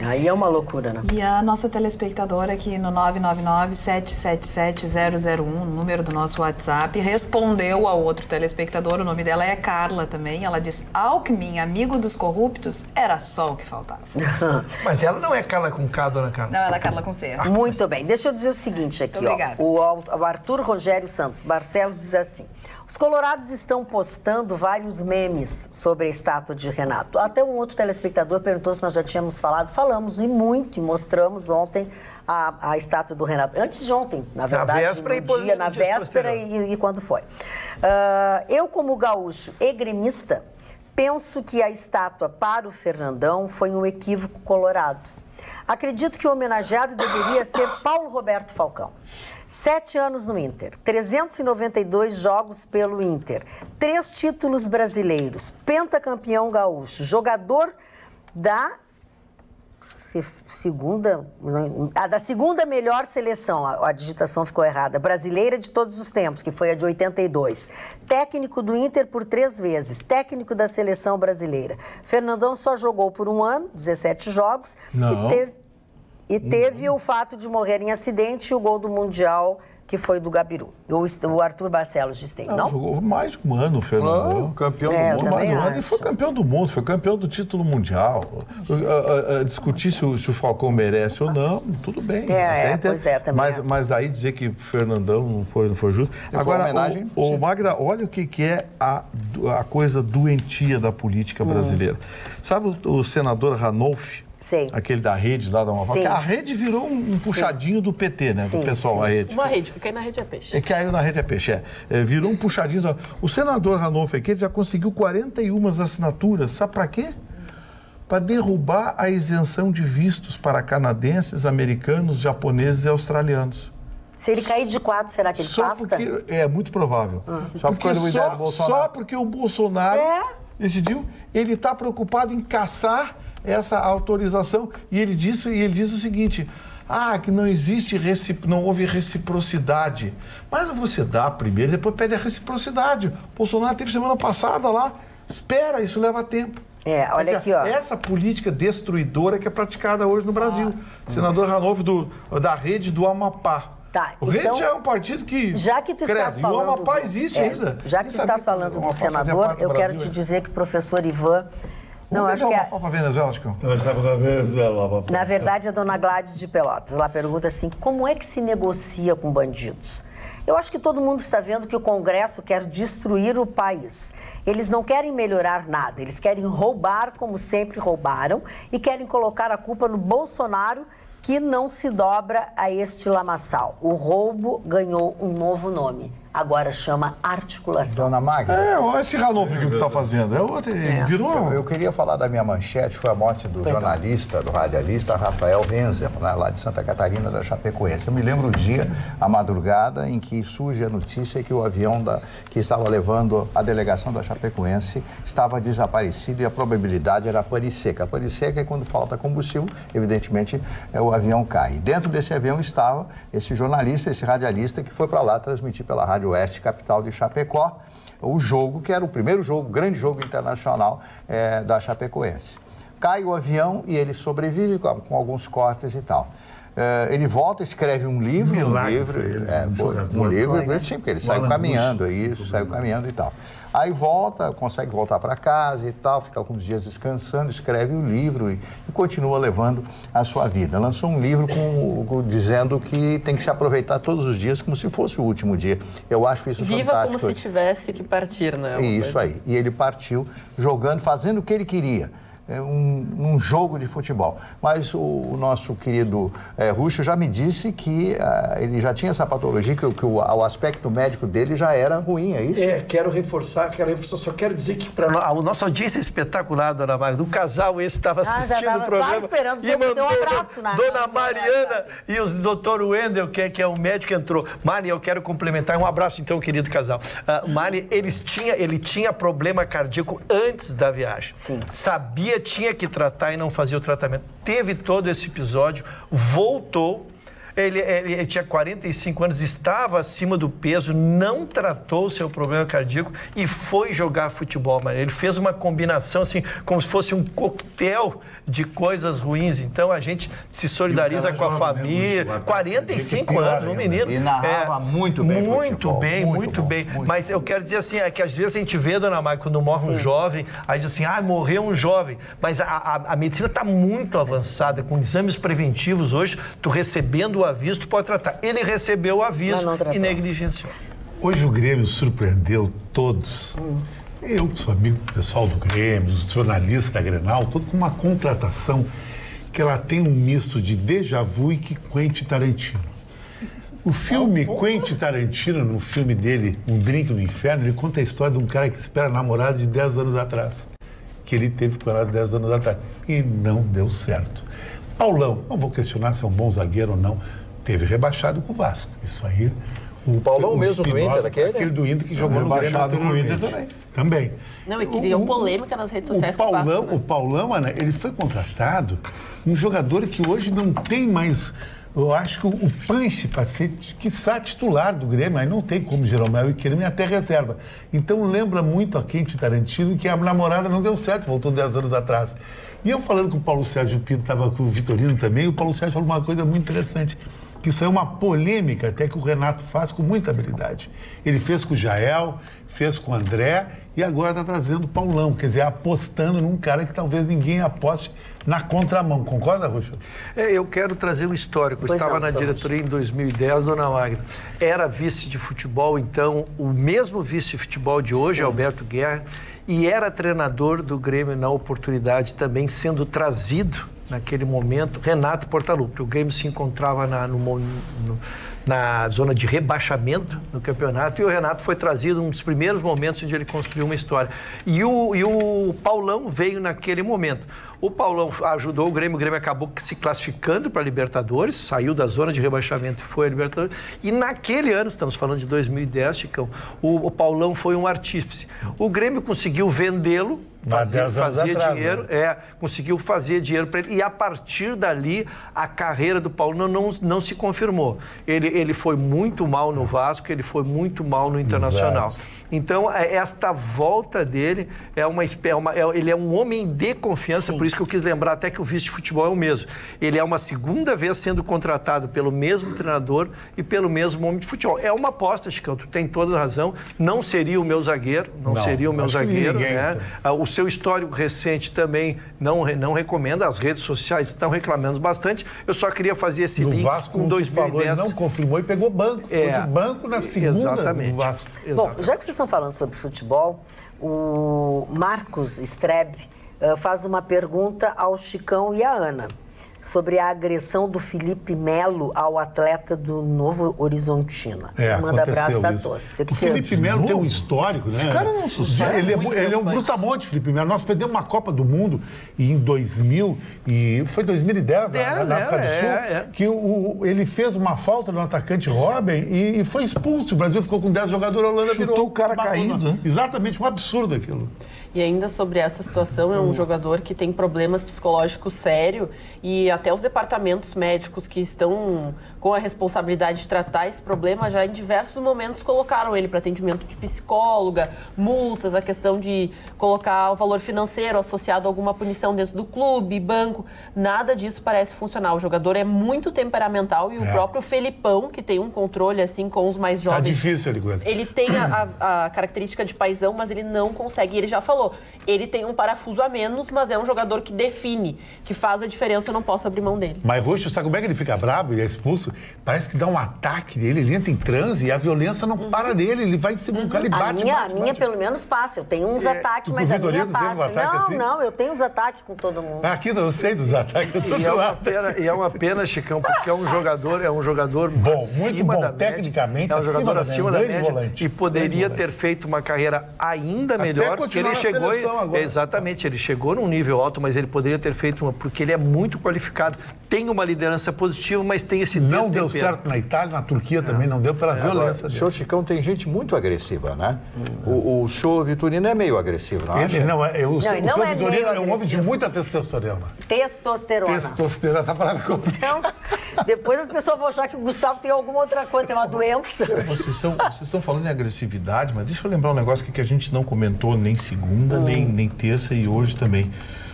Aí é uma loucura, né? E a nossa telespectadora aqui no 999-777-001, número do nosso WhatsApp, respondeu ao outro telespectador, o nome dela é Carla também, ela diz, Alckmin, amigo dos corruptos, era só o que faltava. Mas ela não é Carla com K, dona Carla? Não, ela é Carla com C. Muito bem. Deixa eu dizer o seguinte aqui, ó. O Arthur Rogério Santos Barcelos diz assim: os colorados estão postando vários memes sobre a estátua de Renato. Até um outro telespectador perguntou se nós já tínhamos falado. Falamos, e muito, e mostramos ontem a estátua do Renato. Antes de ontem, na verdade, na véspera e quando foi. Eu, como gaúcho e gremista, penso que a estátua para o Fernandão foi um equívoco colorado. Acredito que o homenageado deveria ser Paulo Roberto Falcão. 7 anos no Inter, 392 jogos pelo Inter, 3 títulos brasileiros, pentacampeão gaúcho, jogador da segunda melhor seleção, a digitação ficou errada, brasileira de todos os tempos, que foi a de 82. Técnico do Inter por 3 vezes, técnico da seleção brasileira. Fernandão só jogou por 1 ano, 17 jogos, e teve o fato de morrer em acidente e o gol do Mundial, que foi do Gabiru. O Arthur Barcelos disse, não? Jogou mais de 1 ano, o Fernando. Campeão do mundo, mais de 1 ano. Ele foi campeão do mundo, foi campeão do título mundial. Discutir se o Falcão merece ou não, tudo bem. Pois é, também. Mas daí dizer que o Fernandão não foi justo. Agora, homenagem, o Magda, olha o que é a coisa doentia da política brasileira. Sabe o senador Ranolfi? Sei. Aquele da rede lá da Uma Vaca. A rede virou um puxadinho do PT, né? Do pessoal, a rede. Uma rede, que caiu na rede é peixe. Caiu na rede é peixe, virou um puxadinho. O senador Ranolfi aqui, ele já conseguiu 41 assinaturas. Sabe para quê? Para derrubar a isenção de vistos para canadenses, americanos, japoneses e australianos. Se ele cair de 4, será que ele passa? Porque é muito provável. Só porque o Bolsonaro decidiu, ele está preocupado em caçar essa autorização, e ele diz o seguinte: que não houve reciprocidade. Mas você dá primeiro, depois pede a reciprocidade. O Bolsonaro teve semana passada lá, espera, isso leva tempo. Olha aqui, ó. Essa política destruidora que é praticada hoje no Brasil. Senador Ranolfi da rede do Amapá. O Rede é um partido que cresce, e o Amapá existe ainda. Já que tu estás falando do senador, eu quero te dizer que o professor Ivan... Não, acho que Venezuela, Na verdade, a dona Gladys de Pelotas, ela pergunta assim, como é que se negocia com bandidos? Eu acho que todo mundo está vendo que o Congresso quer destruir o país. Eles não querem melhorar nada, eles querem roubar como sempre roubaram e querem colocar a culpa no Bolsonaro, que não se dobra a este lamaçal. O roubo ganhou um novo nome. Agora chama articulação. Dona Magda. Olha esse Ranolfi que está fazendo. Virou. Eu queria falar da minha manchete, foi a morte do jornalista, do radialista Rafael Renzer, lá de Santa Catarina, da Chapecoense. Eu me lembro o dia, a madrugada, em que surge a notícia que o avião que estava levando a delegação da Chapecoense estava desaparecido e a probabilidade era pane seca. A pane seca é quando falta combustível, evidentemente o avião cai. Dentro desse avião estava esse jornalista, esse radialista, que foi para lá transmitir pela Rádio Oeste, capital de Chapecó, o jogo, que era o primeiro jogo, grande jogo internacional da Chapecoense. Cai o avião e ele sobrevive com alguns cortes e tal. Ele volta, escreve um livro, sim, porque ele saiu caminhando, saiu caminhando e tal. Aí volta, consegue voltar para casa e tal, fica alguns dias descansando, escreve o livro e continua levando a sua vida. Lançou um livro dizendo que tem que se aproveitar todos os dias como se fosse o último dia. Eu acho isso fantástico. Viva como se tivesse que partir, né? Isso aí. E ele partiu jogando, fazendo o que ele queria. num jogo de futebol. Mas o nosso querido Ruschel já me disse que ele já tinha essa patologia, que o aspecto médico dele já era ruim, é isso? Quero reforçar, só quero dizer que a nossa audiência é espetacular, dona Magda. O casal esse estava assistindo o programa esperando e mandou um abraço, né? Dona Mariana e o doutor Wendel, que é o médico, entrou. Mari, eu quero complementar. Um abraço, então, querido casal. Mari, ele tinha problema cardíaco antes da viagem. Sim. Sabia, tinha que tratar e não fazia o tratamento. Teve todo esse episódio, voltou. Ele tinha 45 anos, estava acima do peso, não tratou o seu problema cardíaco e foi jogar futebol. Mas ele fez uma combinação, assim, como se fosse um coquetel de coisas ruins. Então, a gente se solidariza com a família. 45 anos, um menino. E narrava muito bem muito bem. Mas eu quero dizer assim, que às vezes a gente vê, dona Maia, quando morre um jovem, aí diz assim, morreu um jovem. Mas a medicina está muito avançada, com exames preventivos hoje, tu recebendo o aviso, tu pode tratar. Ele recebeu o aviso e negligenciou. Hoje o Grêmio surpreendeu todos. Eu que sou amigo do pessoal do Grêmio, os jornalistas da Grenal, todo com uma contratação que ela tem um misto de déjà vu e Quentin Tarantino. O filme Quentin Tarantino, no filme dele, Um Drink no Inferno, ele conta a história de um cara que espera namorada de 10 anos atrás. Que ele teve com ela 10 anos atrás. E não deu certo. Paulão, não vou questionar se é um bom zagueiro ou não, teve rebaixado com o Vasco. Isso aí... O Paulão mesmo do Inter, aquele do Inter que jogou no Grêmio no Inter também. Não, e criou polêmica nas redes sociais com o Vasco, né? O Paulão, Ana, ele foi contratado, um jogador que hoje não tem mais... Eu acho que o punch para ser, quiçá, titular do Grêmio, aí não tem como Jeromel e Querem até reserva. Então lembra muito a Quentin Tarantino que a namorada não deu certo, voltou 10 anos atrás. E eu falando com o Paulo Sérgio Pinto, estava com o Vitorino também, o Paulo Sérgio falou uma coisa muito interessante, que isso é uma polêmica até que o Renato faz com muita habilidade. Ele fez com o Jael, fez com o André e agora está trazendo o Paulão, quer dizer, apostando num cara que talvez ninguém aposte na contramão. Concorda, Ruschel? Eu quero trazer um histórico. Eu estava na diretoria em 2010, dona Magda. Era vice de futebol, então, o mesmo vice de futebol de hoje, Alberto Guerra, e era treinador do Grêmio na oportunidade, também sendo trazido naquele momento, Renato Portaluppi. O Grêmio se encontrava na zona de rebaixamento no campeonato e o Renato foi trazido num dos primeiros momentos onde ele construiu uma história. E o Paulão veio naquele momento. O Paulão ajudou o Grêmio acabou se classificando para a Libertadores, saiu da zona de rebaixamento e foi a Libertadores. E naquele ano, estamos falando de 2010, Chicão, o Paulão foi um artífice. O Grêmio conseguiu vendê-lo, fazia dinheiro, conseguiu fazer dinheiro para ele. E a partir dali, a carreira do Paulão não se confirmou. Ele foi muito mal no Vasco, ele foi muito mal no Internacional. Exato. Então, esta volta dele ele é um homem de confiança, por isso que eu quis lembrar até que o vice de futebol é o mesmo. Ele é uma segunda vez sendo contratado pelo mesmo treinador e pelo mesmo homem de futebol. É uma aposta, Chicão, tu tem toda a razão. Não seria o meu zagueiro, não seria o meu zagueiro. Ninguém, né? O seu histórico recente também não recomenda, as redes sociais estão reclamando bastante. Eu só queria fazer esse link Vasco, com 2010. Falou, ele não confirmou e pegou banco. Ficou de banco na segunda do Vasco. Bom, já que vocês estão falando sobre futebol, o Marcos Streb faz uma pergunta ao Chicão e à Ana sobre a agressão do Felipe Melo ao atleta do Novo Horizontina. Manda abraço a todos. O Felipe Melo tem um histórico, né? Esse cara não é sucesso. Ele é um brutamonte, Felipe Melo. Nós perdemos uma Copa do Mundo em 2000, e foi 2010, na África do Sul, que ele fez uma falta no atacante Robin e foi expulso. O Brasil ficou com 10 jogadores, a Holanda virou o cara caído. Né? Exatamente, um absurdo aquilo. E ainda sobre essa situação, é um jogador que tem problemas psicológicos sérios e até os departamentos médicos que estão com a responsabilidade de tratar esse problema já em diversos momentos colocaram ele para atendimento de psicóloga, multas, a questão de colocar o valor financeiro associado a alguma punição dentro do clube, banco. Nada disso parece funcionar. O jogador é muito temperamental e o próprio Felipão, que tem um controle assim com os mais jovens. Tá difícil ele aguenta. Ele tem a característica de paizão, mas ele não consegue. Ele já falou falou. Ele tem um parafuso a menos, mas é um jogador que define, que faz a diferença, eu não posso abrir mão dele. Mas Roxo, sabe como é que ele fica brabo e é expulso? Parece que dá um ataque nele, ele entra em transe e a violência não para dele, ele vai em cima do cara e bate, A minha pelo menos passa, eu tenho uns ataques, mas a minha passa. Não, eu tenho uns ataques com todo mundo. Aqui eu sei dos ataques. E é uma pena, Chicão, porque é um jogador bom, muito bom, tecnicamente, é um jogador acima da média volante, e poderia ter feito uma carreira ainda melhor, porque ele chegou exatamente, ele chegou num nível alto, mas ele poderia ter feito uma, porque ele é muito qualificado, tem uma liderança positiva, mas tem esse não deu certo na Itália, na Turquia também não deu pela violência. O senhor Chicão tem gente muito agressiva, né? O senhor Vitorino é meio agressivo, não acha? O senhor Vitorino é um homem de muita testosterona. Testosterona, essa palavra complicada. Então, depois as pessoas vão achar que o Gustavo tem alguma outra coisa, tem uma doença. Vocês estão falando em agressividade, mas deixa eu lembrar um negócio que a gente não comentou nem segunda, nem terça e hoje também.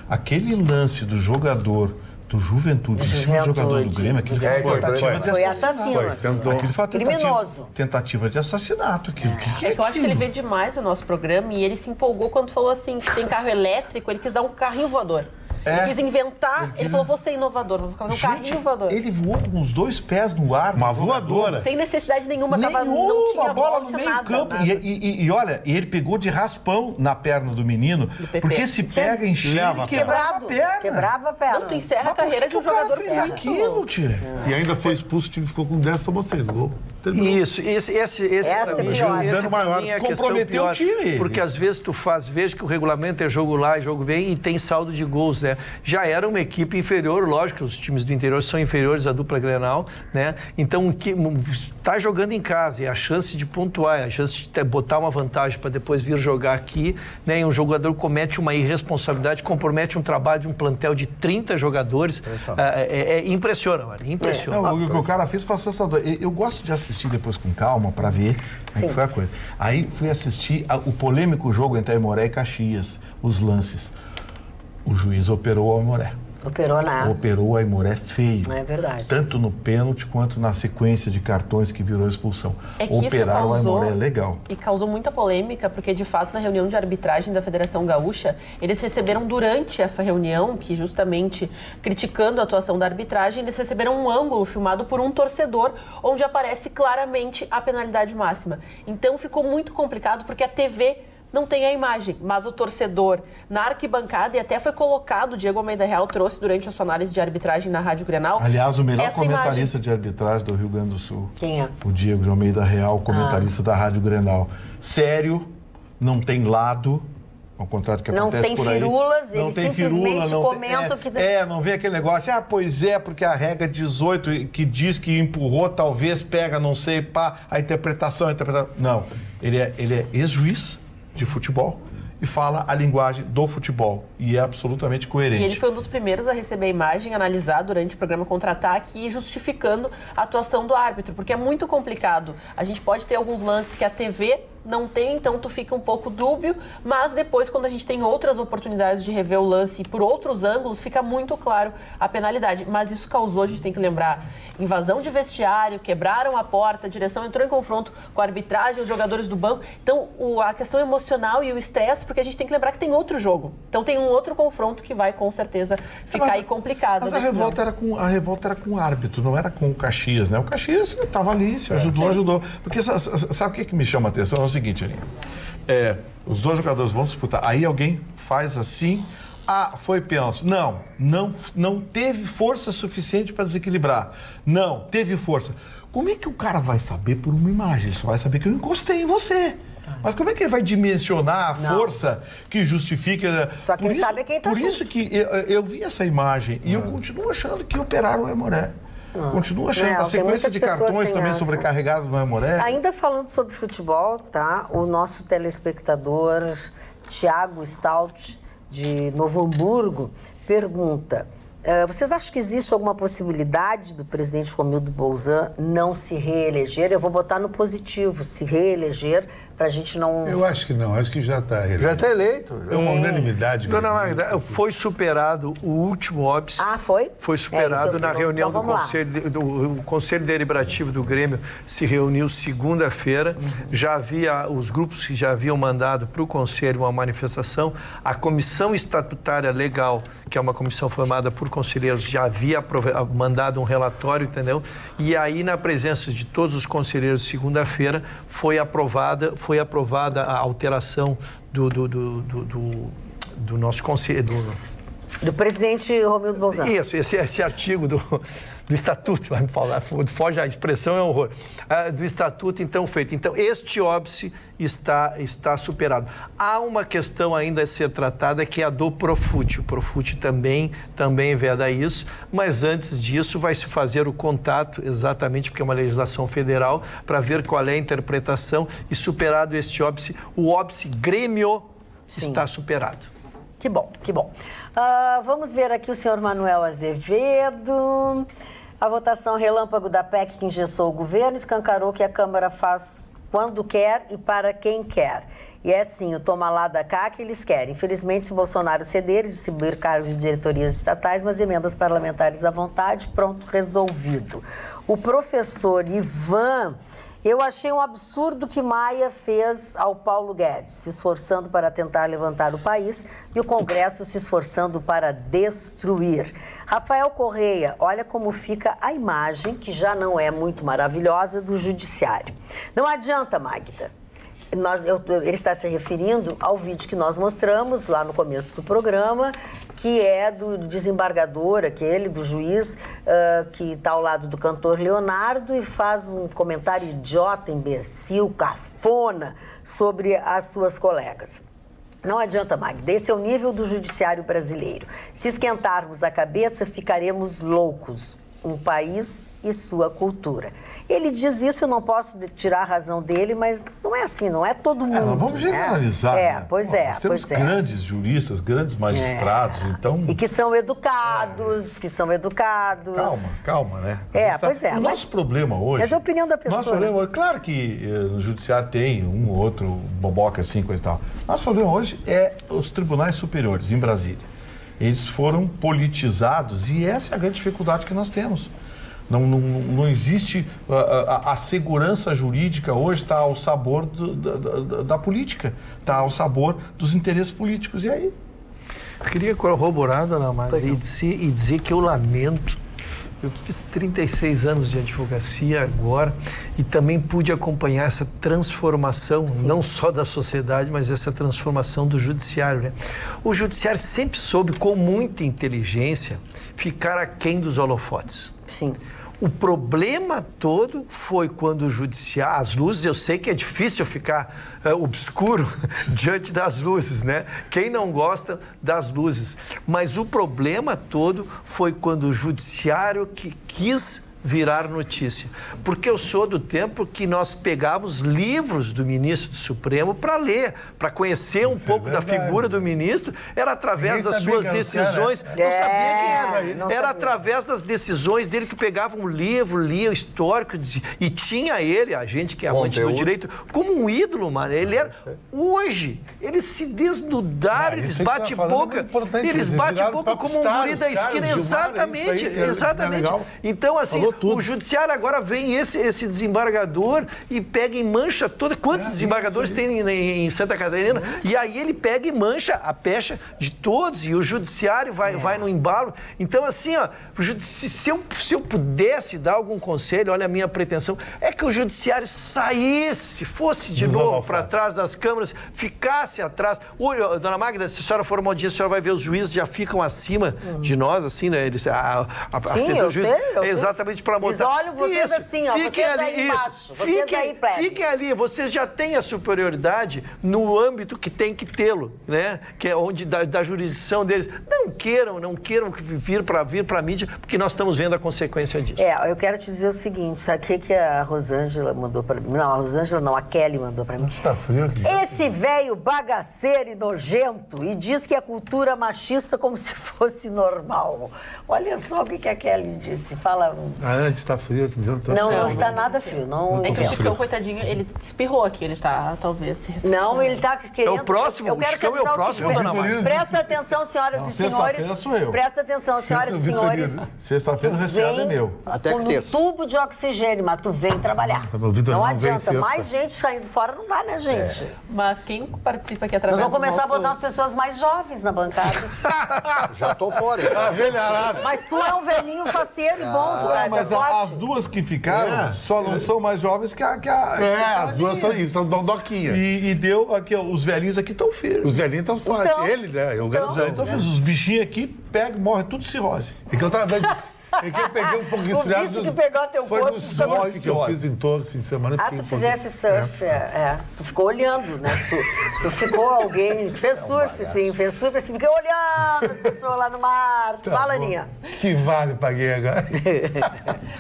Aquele lance do jogador do Juventude, em cima do jogador do Grêmio, aquele foi assassino. Foi criminoso. Tentativa de assassinato. Que eu acho que ele veio demais no nosso programa e ele se empolgou quando falou assim, que tem carro elétrico, ele quis dar um carrinho voador. Ele quis inventar, ele falou, vou ser inovador, vou fazer um carrinho voador. Ele voou com os 2 pés no ar. Uma voadora. Sem necessidade nenhuma, não tinha bola no meio campo. E olha, ele pegou de raspão na perna do menino, porque se pega em cheio, quebrava a perna. Não, tu encerra a carreira de um jogador fez aquilo, tia. E ainda foi expulso, o time ficou com 10, tomou 6 gols. Isso, esse pra mim é a questão pior, porque às vezes veja que o regulamento é jogo lá e jogo vem e tem saldo de gols, né? Já era uma equipe inferior, lógico, os times do interior são inferiores à dupla Grenal, né? Então, tá jogando em casa e a chance de pontuar, a chance de botar uma vantagem para depois vir jogar aqui, né? E um jogador comete uma irresponsabilidade, compromete um trabalho de um plantel de 30 jogadores, impressiona, mano, impressiona. O que o cara fez foi assustador. Eu gosto de assistir depois com calma para ver como foi a coisa. Aí fui assistir o polêmico jogo entre Aimoré e Caxias, os lances. O juiz operou o Aimoré. Operou o Aimoré feio. É verdade. Tanto no pênalti quanto na sequência de cartões que virou expulsão. Operar o Aimoré é legal. E causou muita polêmica, porque de fato na reunião de arbitragem da Federação Gaúcha, eles receberam durante essa reunião, que justamente criticando a atuação da arbitragem, eles receberam um ângulo filmado por um torcedor, onde aparece claramente a penalidade máxima. Então ficou muito complicado, porque a TV não tem a imagem, mas o torcedor na arquibancada, e até foi colocado, o Diego Almeida Real trouxe durante a sua análise de arbitragem na Rádio Grenal. Aliás, o melhor comentarista de arbitragem do Rio Grande do Sul. Quem é? O Diego de Almeida Real, comentarista da Rádio Grenal. Sério, não tem lado, ao contrário do que acontece por aí. Ele simplesmente comenta o que... não vem aquele negócio, pois é, porque a regra 18 que diz que empurrou, talvez pega, não sei, a interpretação. Não, ele é ex-juiz de futebol e fala a linguagem do futebol e é absolutamente coerente. E ele foi um dos primeiros a receber a imagem, analisar durante o programa Contra-Ataque e justificando a atuação do árbitro, porque é muito complicado. A gente pode ter alguns lances que a TV não tem, então tu fica um pouco dúbio, mas depois, quando a gente tem outras oportunidades de rever o lance por outros ângulos, fica muito claro a penalidade. Mas isso causou, a gente tem que lembrar, invasão de vestiário, quebraram a porta, a direção entrou em confronto com a arbitragem, os jogadores do banco. Então, a questão emocional e o estresse, porque a gente tem que lembrar que tem outro jogo. Então, tem um outro confronto que vai, com certeza, ficar aí complicado. Mas a revolta era com o árbitro, não era com o Caxias, né? O Caxias estava ali, se ajudou. Porque sabe o que me chama a atenção? É o seguinte, ali. Os 2 jogadores vão disputar. Aí alguém faz assim. Foi pênalti. Não teve força suficiente para desequilibrar. Não, teve força. Como é que o cara vai saber por uma imagem? Ele só vai saber que eu encostei em você. Mas como é que ele vai dimensionar a força que justifica... Só quem sabe é quem tá Por isso que eu vi essa imagem e eu continuo achando que operaram o Aimoré. Continuo achando a sequência de cartões também sobrecarregada no Aimoré. Ainda falando sobre futebol, tá? O nosso telespectador Thiago Stout, de Novo Hamburgo, pergunta: vocês acham que existe alguma possibilidade do presidente Romildo Bolzan não se reeleger? Eu vou botar no positivo, se reeleger Pra gente não... Eu acho que não, acho que já está eleito. Já está eleito. É uma unanimidade. Dona Magda, foi superado o último óbice. Ah, foi? Foi superado na reunião do Conselho, do Conselho Deliberativo do Grêmio, se reuniu segunda-feira. Já havia, os grupos que já haviam mandado para o Conselho uma manifestação. A Comissão Estatutária Legal, que é uma comissão formada por conselheiros, já havia mandado um relatório, entendeu? E aí, na presença de todos os conselheiros, segunda-feira, foi aprovada a alteração do nosso conselho. Do presidente Romildo Bolzano. Isso, esse artigo do Estatuto, vai me falar, foge a expressão, é um horror. Do Estatuto, então, feito. Então, este óbice está superado. Há uma questão ainda a ser tratada, que é a do Profut. O Profut também veda isso, mas antes disso vai se fazer o contato, exatamente porque é uma legislação federal, para ver qual é a interpretação, e superado este óbice, o óbice Grêmio está superado. Que bom, que bom. Vamos ver aqui o senhor Manuel Azevedo. A votação relâmpago da PEC que engessou o governo escancarou que a Câmara faz quando quer e para quem quer. E é assim, o toma lá da cá que eles querem. Infelizmente, se Bolsonaro ceder e distribuir cargos de diretorias estatais, mas emendas parlamentares à vontade, pronto, resolvido. O professor Ivan... Eu achei um absurdo que Maia fez ao Paulo Guedes, se esforçando para tentar levantar o país e o Congresso se esforçando para destruir. Rafael Correia, olha como fica a imagem, que já não é muito maravilhosa, do judiciário. Não adianta, Magda. Ele está se referindo ao vídeo que nós mostramos lá no começo do programa, que é do desembargador, aquele do juiz que está ao lado do cantor Leonardo e faz um comentário idiota, imbecil, cafona sobre as suas colegas. Não adianta, Magda, esse é o nível do judiciário brasileiro. Se esquentarmos a cabeça, ficaremos loucos. Um país e sua cultura. Ele diz isso, eu não posso tirar a razão dele, mas não é assim, não é todo mundo. Mas vamos generalizar. Né? Pois é. Nós temos grandes juristas, grandes magistrados, então... E que são educados, Calma, né? Pois é. O nosso problema hoje... Mas é a opinião da pessoa. Nosso problema hoje, claro que no judiciário tem um ou outro boboca assim, coisa e tal. Nosso problema hoje é os tribunais superiores em Brasília. Eles foram politizados e essa é a grande dificuldade que nós temos. Não existe... A segurança jurídica hoje está ao sabor da política, está ao sabor dos interesses políticos. E aí? Eu queria corroborar, dona Maria, e dizer que eu lamento. Eu fiz 36 anos de advocacia agora e também pude acompanhar essa transformação, não só da sociedade, mas essa transformação do judiciário, né? O judiciário sempre soube, com muita inteligência, ficar aquém dos holofotes. Sim. O problema todo foi quando o judiciário... As luzes, eu sei que é difícil ficar obscuro diante das luzes, né? Quem não gosta das luzes? Mas o problema todo foi quando o judiciário que quis virar notícia. Porque eu sou do tempo que nós pegávamos livros do ministro do Supremo para ler, para conhecer um pouco da figura do ministro, era através das suas decisões. Não sabia quem era. Era através das decisões dele que pegava um livro, lia o histórico e tinha ele, a gente que é amante do direito, como um ídolo, mano. Ele era... Hoje, eles se desnudaram, eles batem boca. Eles batem boca como um guri da esquina. Exatamente. Então, assim, o judiciário agora vem esse desembargador e pega e mancha toda. Quantos desembargadores tem em Santa Catarina? E aí ele pega e mancha a pecha de todos e o judiciário vai no embalo. Então, assim, ó, se eu pudesse dar algum conselho, olha, a minha pretensão é que o judiciário saísse, fosse de novo para trás das câmaras, ficasse atrás. Dona Magda, se a senhora for uma audiência, a senhora vai ver os juízes já ficam acima de nós, assim, né? Eles, sim, eu sei. Exatamente para mostrar. Eles olham vocês assim, ó, fiquem vocês ali, aí embaixo, vocês aí plebe. Fiquem ali, vocês já têm a superioridade no âmbito que tem que tê-lo, né? Que é onde da jurisdição deles. Não queiram vir para a mídia, porque nós estamos vendo a consequência disso. Eu quero te dizer o seguinte, sabe o que a Rosângela mandou para mim? Não, a Rosângela não, a Kelly mandou para mim. Está frio aqui. Esse velho bagaceiro e nojento e diz que a cultura machista como se fosse normal. Olha só o que a Kelly disse. Fala. A Ana está frio. Não está nada frio. Não É que o Chicão, coitadinho, ele espirrou aqui, ele tá talvez se resfriando. Não, ele tá querendo... É o próximo, o Chicão é o próximo, dona Márcia. Presta atenção, senhoras e senhores. Sexta-feira sou eu. Presta atenção, senhoras e senhores. Sexta-feira o resfriado é meu. Até que No terça. tubo de oxigênio, mas tu vem trabalhar. Tá bom, Vitor, não não vem adianta. sexta. Mais gente saindo fora não dá, né, gente? Mas quem participa aqui Nós através vamos começar do a botar nosso... umas pessoas mais jovens na bancada. Já tô fora, então. A velharada. Mas tu é um velhinho faceiro e bom, tu é Mas forte. as duas que ficaram só não são mais jovens que a As duas são dondoquinha. E deu aqui, ó, os velhinhos aqui estão firmes. Os velhinhos estão fortes. Então, Ele, né? Eu garanto. Então, os bichinhos aqui pegam, morrem tudo de cirrose. É que eu tava vendo. É que eu peguei um pouco de O resfriado. bicho que pegou teu Foi corpo, no ficou surf que eu fiz em Torres, fim de semana. Ah, fiquei tu um pouquinho- fizesse surf, Tu ficou olhando, né? Tu ficou alguém que fez surf, sim, fez surf, assim, fiquei olhando as pessoas lá no mar. Fala, Aninha. Que vale, paguei agora.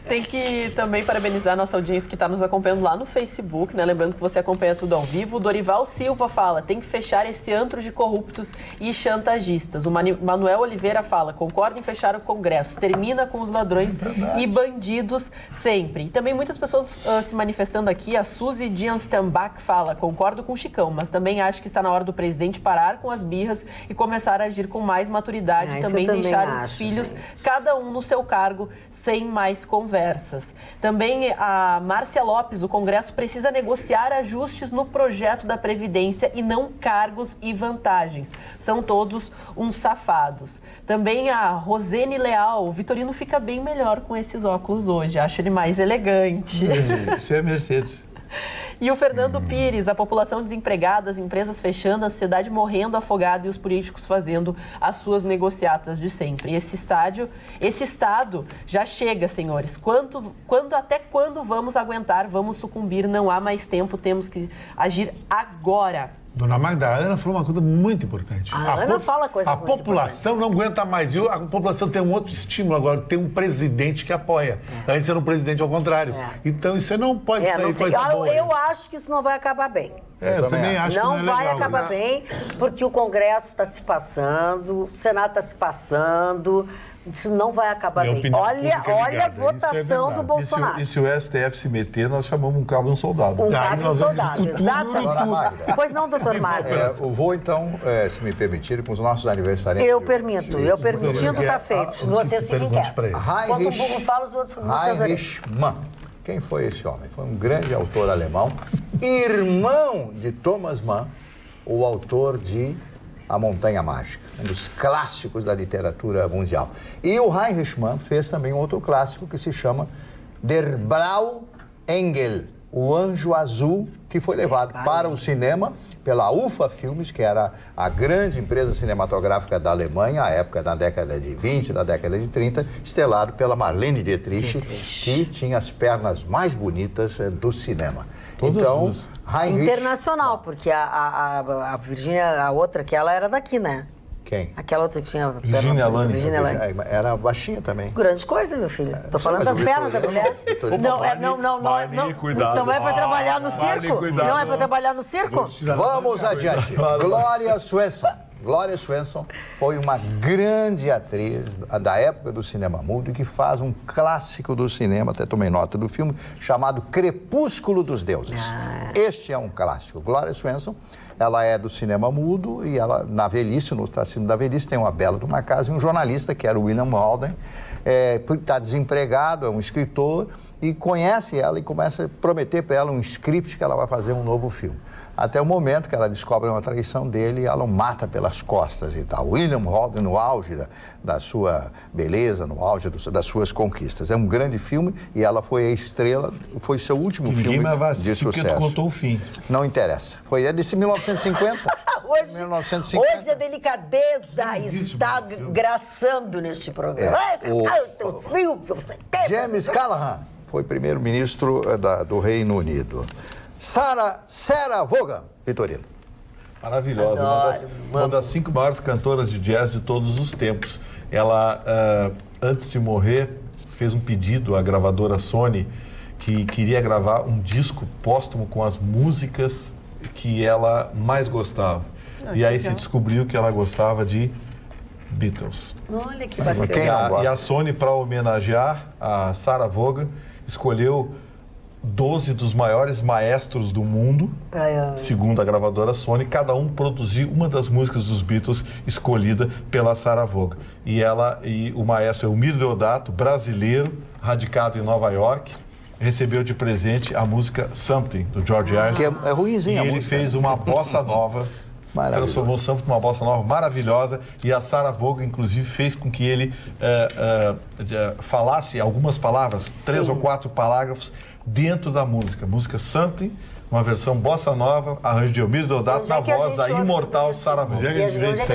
Tem que também parabenizar a nossa audiência que está nos acompanhando lá no Facebook, né? Lembrando que você acompanha tudo ao vivo. O Dorival Silva fala, tem que fechar esse antro de corruptos e chantagistas. O Manuel Oliveira fala, concorda em fechar o Congresso, termina com os ladrões e bandidos sempre. E também muitas pessoas se manifestando aqui. A Suzy Dienstambach fala, concordo com o Chicão, mas também acho que está na hora do presidente parar com as birras e começar a agir com mais maturidade. Isso Também eu também deixar os acho, filhos, gente. cada um no seu cargo, sem mais conversas. Também a Márcia Lopes, o Congresso precisa negociar ajustes no projeto da Previdência e não cargos e vantagens. São todos uns safados. Também a Rosene Leal, o Vitorino fica bem melhor com esses óculos hoje, acho ele mais elegante. Isso é Mercedes. E o Fernando Pires, a população desempregada, as empresas fechando, a sociedade morrendo afogada e os políticos fazendo as suas negociatas de sempre. Esse Estado já chega, senhores. Até quando vamos aguentar, vamos sucumbir? Não há mais tempo, temos que agir agora. Dona Magda, a Ana falou uma coisa muito importante. A Ana fala coisas A muito população não aguenta mais. E a população tem um outro estímulo agora, tem um presidente que apoia. Antes era um presidente ao contrário. Então isso não pode sair não sei. coisa boa. Eu acho que isso não vai acabar bem. Eu também acho que não é legal. Não vai acabar bem, porque o Congresso está se passando, o Senado está se passando. Isso não vai acabar bem. Olha a votação do Bolsonaro. E se o STF se meter, nós chamamos um cabo e um soldado. Um cabo e um soldado, exatamente. Pois não, doutor Mário? Eu vou, então, se me permitirem, com os nossos aniversariantes. Eu permito. Eu permitindo, está feito. Vocês fiquem quietos. Enquanto o burro fala, os outros não se Heinrich Mann. Quem foi esse homem? Foi um grande autor alemão, irmão de Thomas Mann, o autor de A Montanha Mágica, um dos clássicos da literatura mundial. E o Heinrich Mann fez também um outro clássico que se chama Der Blaue Engel, o Anjo Azul, que foi levado para o cinema pela UFA Filmes, que era a grande empresa cinematográfica da Alemanha, à época da década de 20, da década de 30, estelado pela Marlene Dietrich, que tinha as pernas mais bonitas do cinema. Todas então, Heinrich... Internacional, porque a Virgínia, a outra, que ela era daqui, né? Quem? Aquela outra que tinha... Virginia Lane. Virginia Lane. Era baixinha também. Grande coisa, meu filho. Tô falando das pernas da mulher. Não é para trabalhar no circo? Não é para trabalhar no circo? Vamos adiante. Gloria Swanson. Gloria Swanson foi uma grande atriz da época do cinema mudo e que faz um clássico do cinema, até tomei nota do filme, chamado Crepúsculo dos Deuses. Este é um clássico. Gloria Swanson, ela é do cinema mudo e ela, na velhice, no ostracismo da velhice, tem uma bela de uma casa e um jornalista, que era o William Holden, está desempregado, é um escritor, e conhece ela e começa a prometer para ela um script que ela vai fazer um novo filme. Até o momento que ela descobre uma traição dele e ela o mata pelas costas e tal. William Holden, no auge da sua beleza, no auge das suas conquistas. É um grande filme e ela foi a estrela, foi seu último filme de sucesso. Porque tu contou o fim. Não interessa. É de 1950. Hoje a delicadeza está graçando neste programa. James Callaghan foi primeiro-ministro do Reino Unido. Sarah Vaughan, Vitorino. Maravilhosa, uma das 5 maiores cantoras de jazz de todos os tempos. Ela, antes de morrer, fez um pedido à gravadora Sony que queria gravar um disco póstumo com as músicas que ela mais gostava. E aí se descobriu que ela gostava de Beatles. Olha que bacana. Quem não gosta? E a Sony, para homenagear a Sarah Vaughan, escolheu 12 dos maiores maestros do mundo, segundo a gravadora Sony, cada um produziu uma das músicas dos Beatles escolhida pela Sarah Vaughan. E o maestro Elmir Deodato, brasileiro, radicado em Nova York, recebeu de presente a música Something, do George Harrison. Que é ruinzinha a E ele música. fez uma bossa nova, transformou o Something numa bossa nova maravilhosa, e a Sarah Vaughan, inclusive, fez com que ele falasse algumas palavras, 3 ou 4 parágrafos, dentro da música Something, uma versão bossa nova, arranjo de Elmir Deodato, na voz da imortal Sarah Vaughan.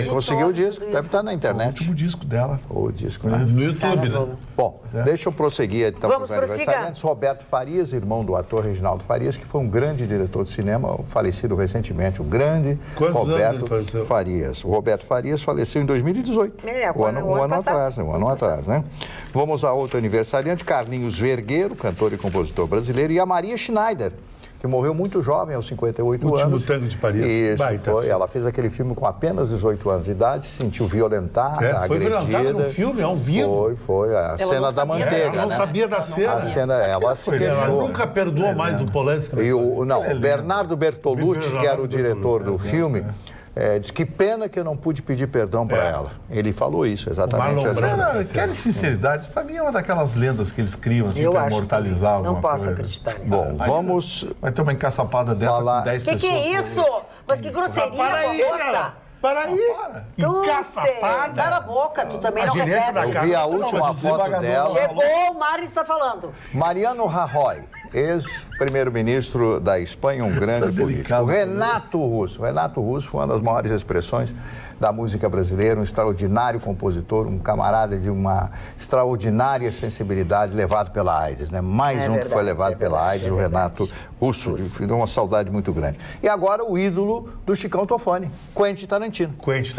Conseguiu o disco, deve estar na internet. O último disco dela. O disco, né? No YouTube, né? Bom, deixa eu prosseguir então Vamos com os aniversariantes. Roberto Farias, irmão do ator Reginaldo Farias, que foi um grande diretor de cinema, falecido recentemente, o grande Roberto Farias. O Roberto Farias faleceu em 2018. Um ano atrás, né? Vamos a outro aniversariante, Carlinhos Vergueiro, cantor e compositor brasileiro, e a Maria Schneider, que morreu muito jovem, aos 58 anos. Último Tango de Paris. Isso, foi. Ela fez aquele filme com apenas 18 anos de idade, se sentiu violentada, agredida. Foi violentada no filme, ao vivo. Foi. A cena da manteiga, Ela não sabia da cena. A cena, ela se queixou. Ela nunca perdoou mais o Polanski. E o Bernardo Bertolucci, que era o diretor do filme, diz que pena que eu não pude pedir perdão para ela. Ele falou isso, exatamente. Quero sinceridade, para mim é uma daquelas lendas que eles criam assim, para imortalizar alguma Não posso coisa. acreditar nisso. Bom, vamos... Vai ter uma encaçapada dessa com 10 pessoas. Que é isso? Mas que grosseria, moça! Para aí! Encaçapada! Cala a boca, tu também não repete. Eu vi a última foto dela. Chegou, o Mário está falando. Mariano Rajoy, ex-primeiro-ministro da Espanha, um grande político. Renato Russo foi uma das maiores expressões da música brasileira, um extraordinário compositor, um camarada de uma extraordinária sensibilidade, levado pela AIDS, né? Mais um que foi levado pela AIDS, o Renato Russo. Me deu uma saudade muito grande. E agora o ídolo do Chicão Tofani, Quentin Tarantino. Quentin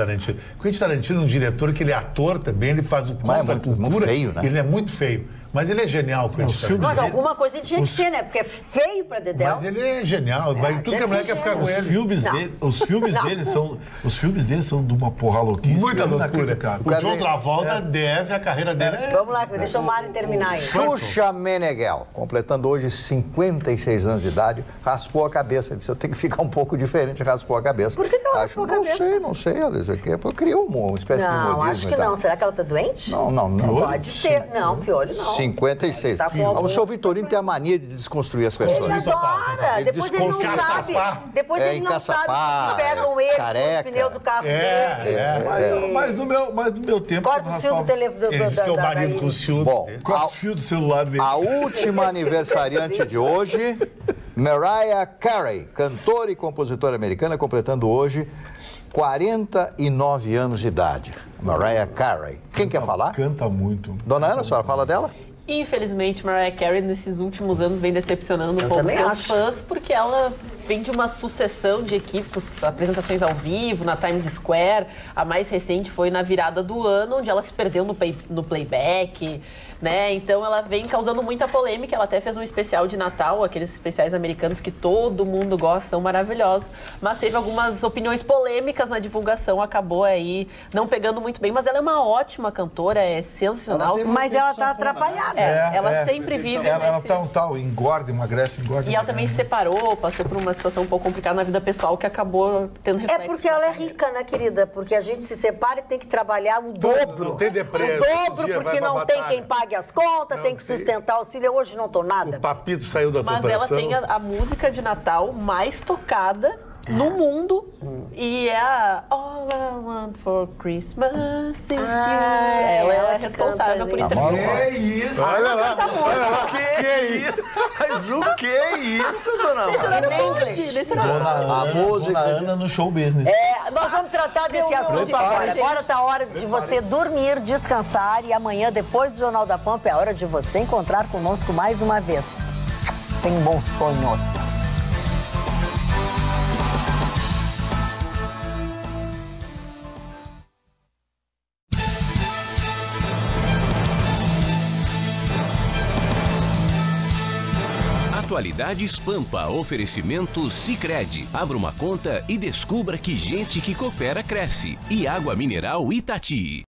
Tarantino é um diretor que ele é ator também, ele faz o contra a cultura. Muito feio, né? Ele é muito feio. Mas ele é genial, Quentin Tarantino. Mas alguma coisa tinha que ser, né? Porque é feio pra Dedéu. Mas ele é genial. Tudo que a mulher quer ficar com ele. Os filmes dele são de uma porra louquice. Muita loucura. O John Travolta deve, a carreira dele Vamos lá, deixa o Mário terminar aí. Xuxa Meneghel, completando hoje 56 anos de idade, raspou a cabeça. Disse, eu tenho que ficar um pouco diferente, raspou a cabeça. Por que ela raspou a cabeça? Não sei, Alice. Criou uma espécie de modismo. Não, acho que não. Será que ela tá doente? Não. Pode ser. Não, piolho não. 56. O seu Vitorino tem a mania de desconstruir as pessoas. Ele adora. Depois ele não sabe. Depois ele não sabe que pegam ele, os pneus do carro dele. Mas no meu tempo... Corta os fios do telefone. Ele disse que é o marido com o ciúme. Bom, corta os fios do celular dele. A última aniversariante de hoje, Mariah Carey, cantora e compositora americana, completando hoje 49 anos de idade. Mariah Carey. Quem quer falar? Canta muito. Dona Ana, a senhora fala dela? Infelizmente, Mariah Carey, nesses últimos anos, vem decepcionando um pouco seus fãs, porque ela vem de uma sucessão de equívocos, apresentações ao vivo, na Times Square. A mais recente foi na virada do ano, onde ela se perdeu no playback, né? Então, ela vem causando muita polêmica. Ela até fez um especial de Natal, aqueles especiais americanos que todo mundo gosta, são maravilhosos. Mas teve algumas opiniões polêmicas na divulgação, acabou aí não pegando muito bem. Mas ela é uma ótima cantora, é sensacional. Mas ela tá atrapalhada. Ela sempre vive Ela tá engorda, emagrece. E ela também se separou, passou por uma situação um pouco complicada na vida pessoal que acabou tendo reflexo. É porque ela é rica, né, querida? Porque a gente se separa e tem que trabalhar o dobro. Não tem depressa. O dobro, porque não tem quem pague as contas, tem que sustentar os filhos. Hoje não tô nada. O Papito saiu da tua Mas ela tem a música de Natal mais tocada no mundo e é a All I Want for Christmas is You. Ela é a responsável por interpretar. Que isso? Olha lá, que é isso? Mas o que é isso, dona A música... Dona Ana no show business. Nós vamos tratar desse assunto agora. Agora tá a hora de você dormir, descansar e amanhã, depois do Jornal da Pampa, é a hora de você encontrar conosco mais uma vez. Tenham bons sonhos. Atualidades Pampa, oferecimento Sicredi. Abra uma conta e descubra que gente que coopera cresce. E água mineral Itati.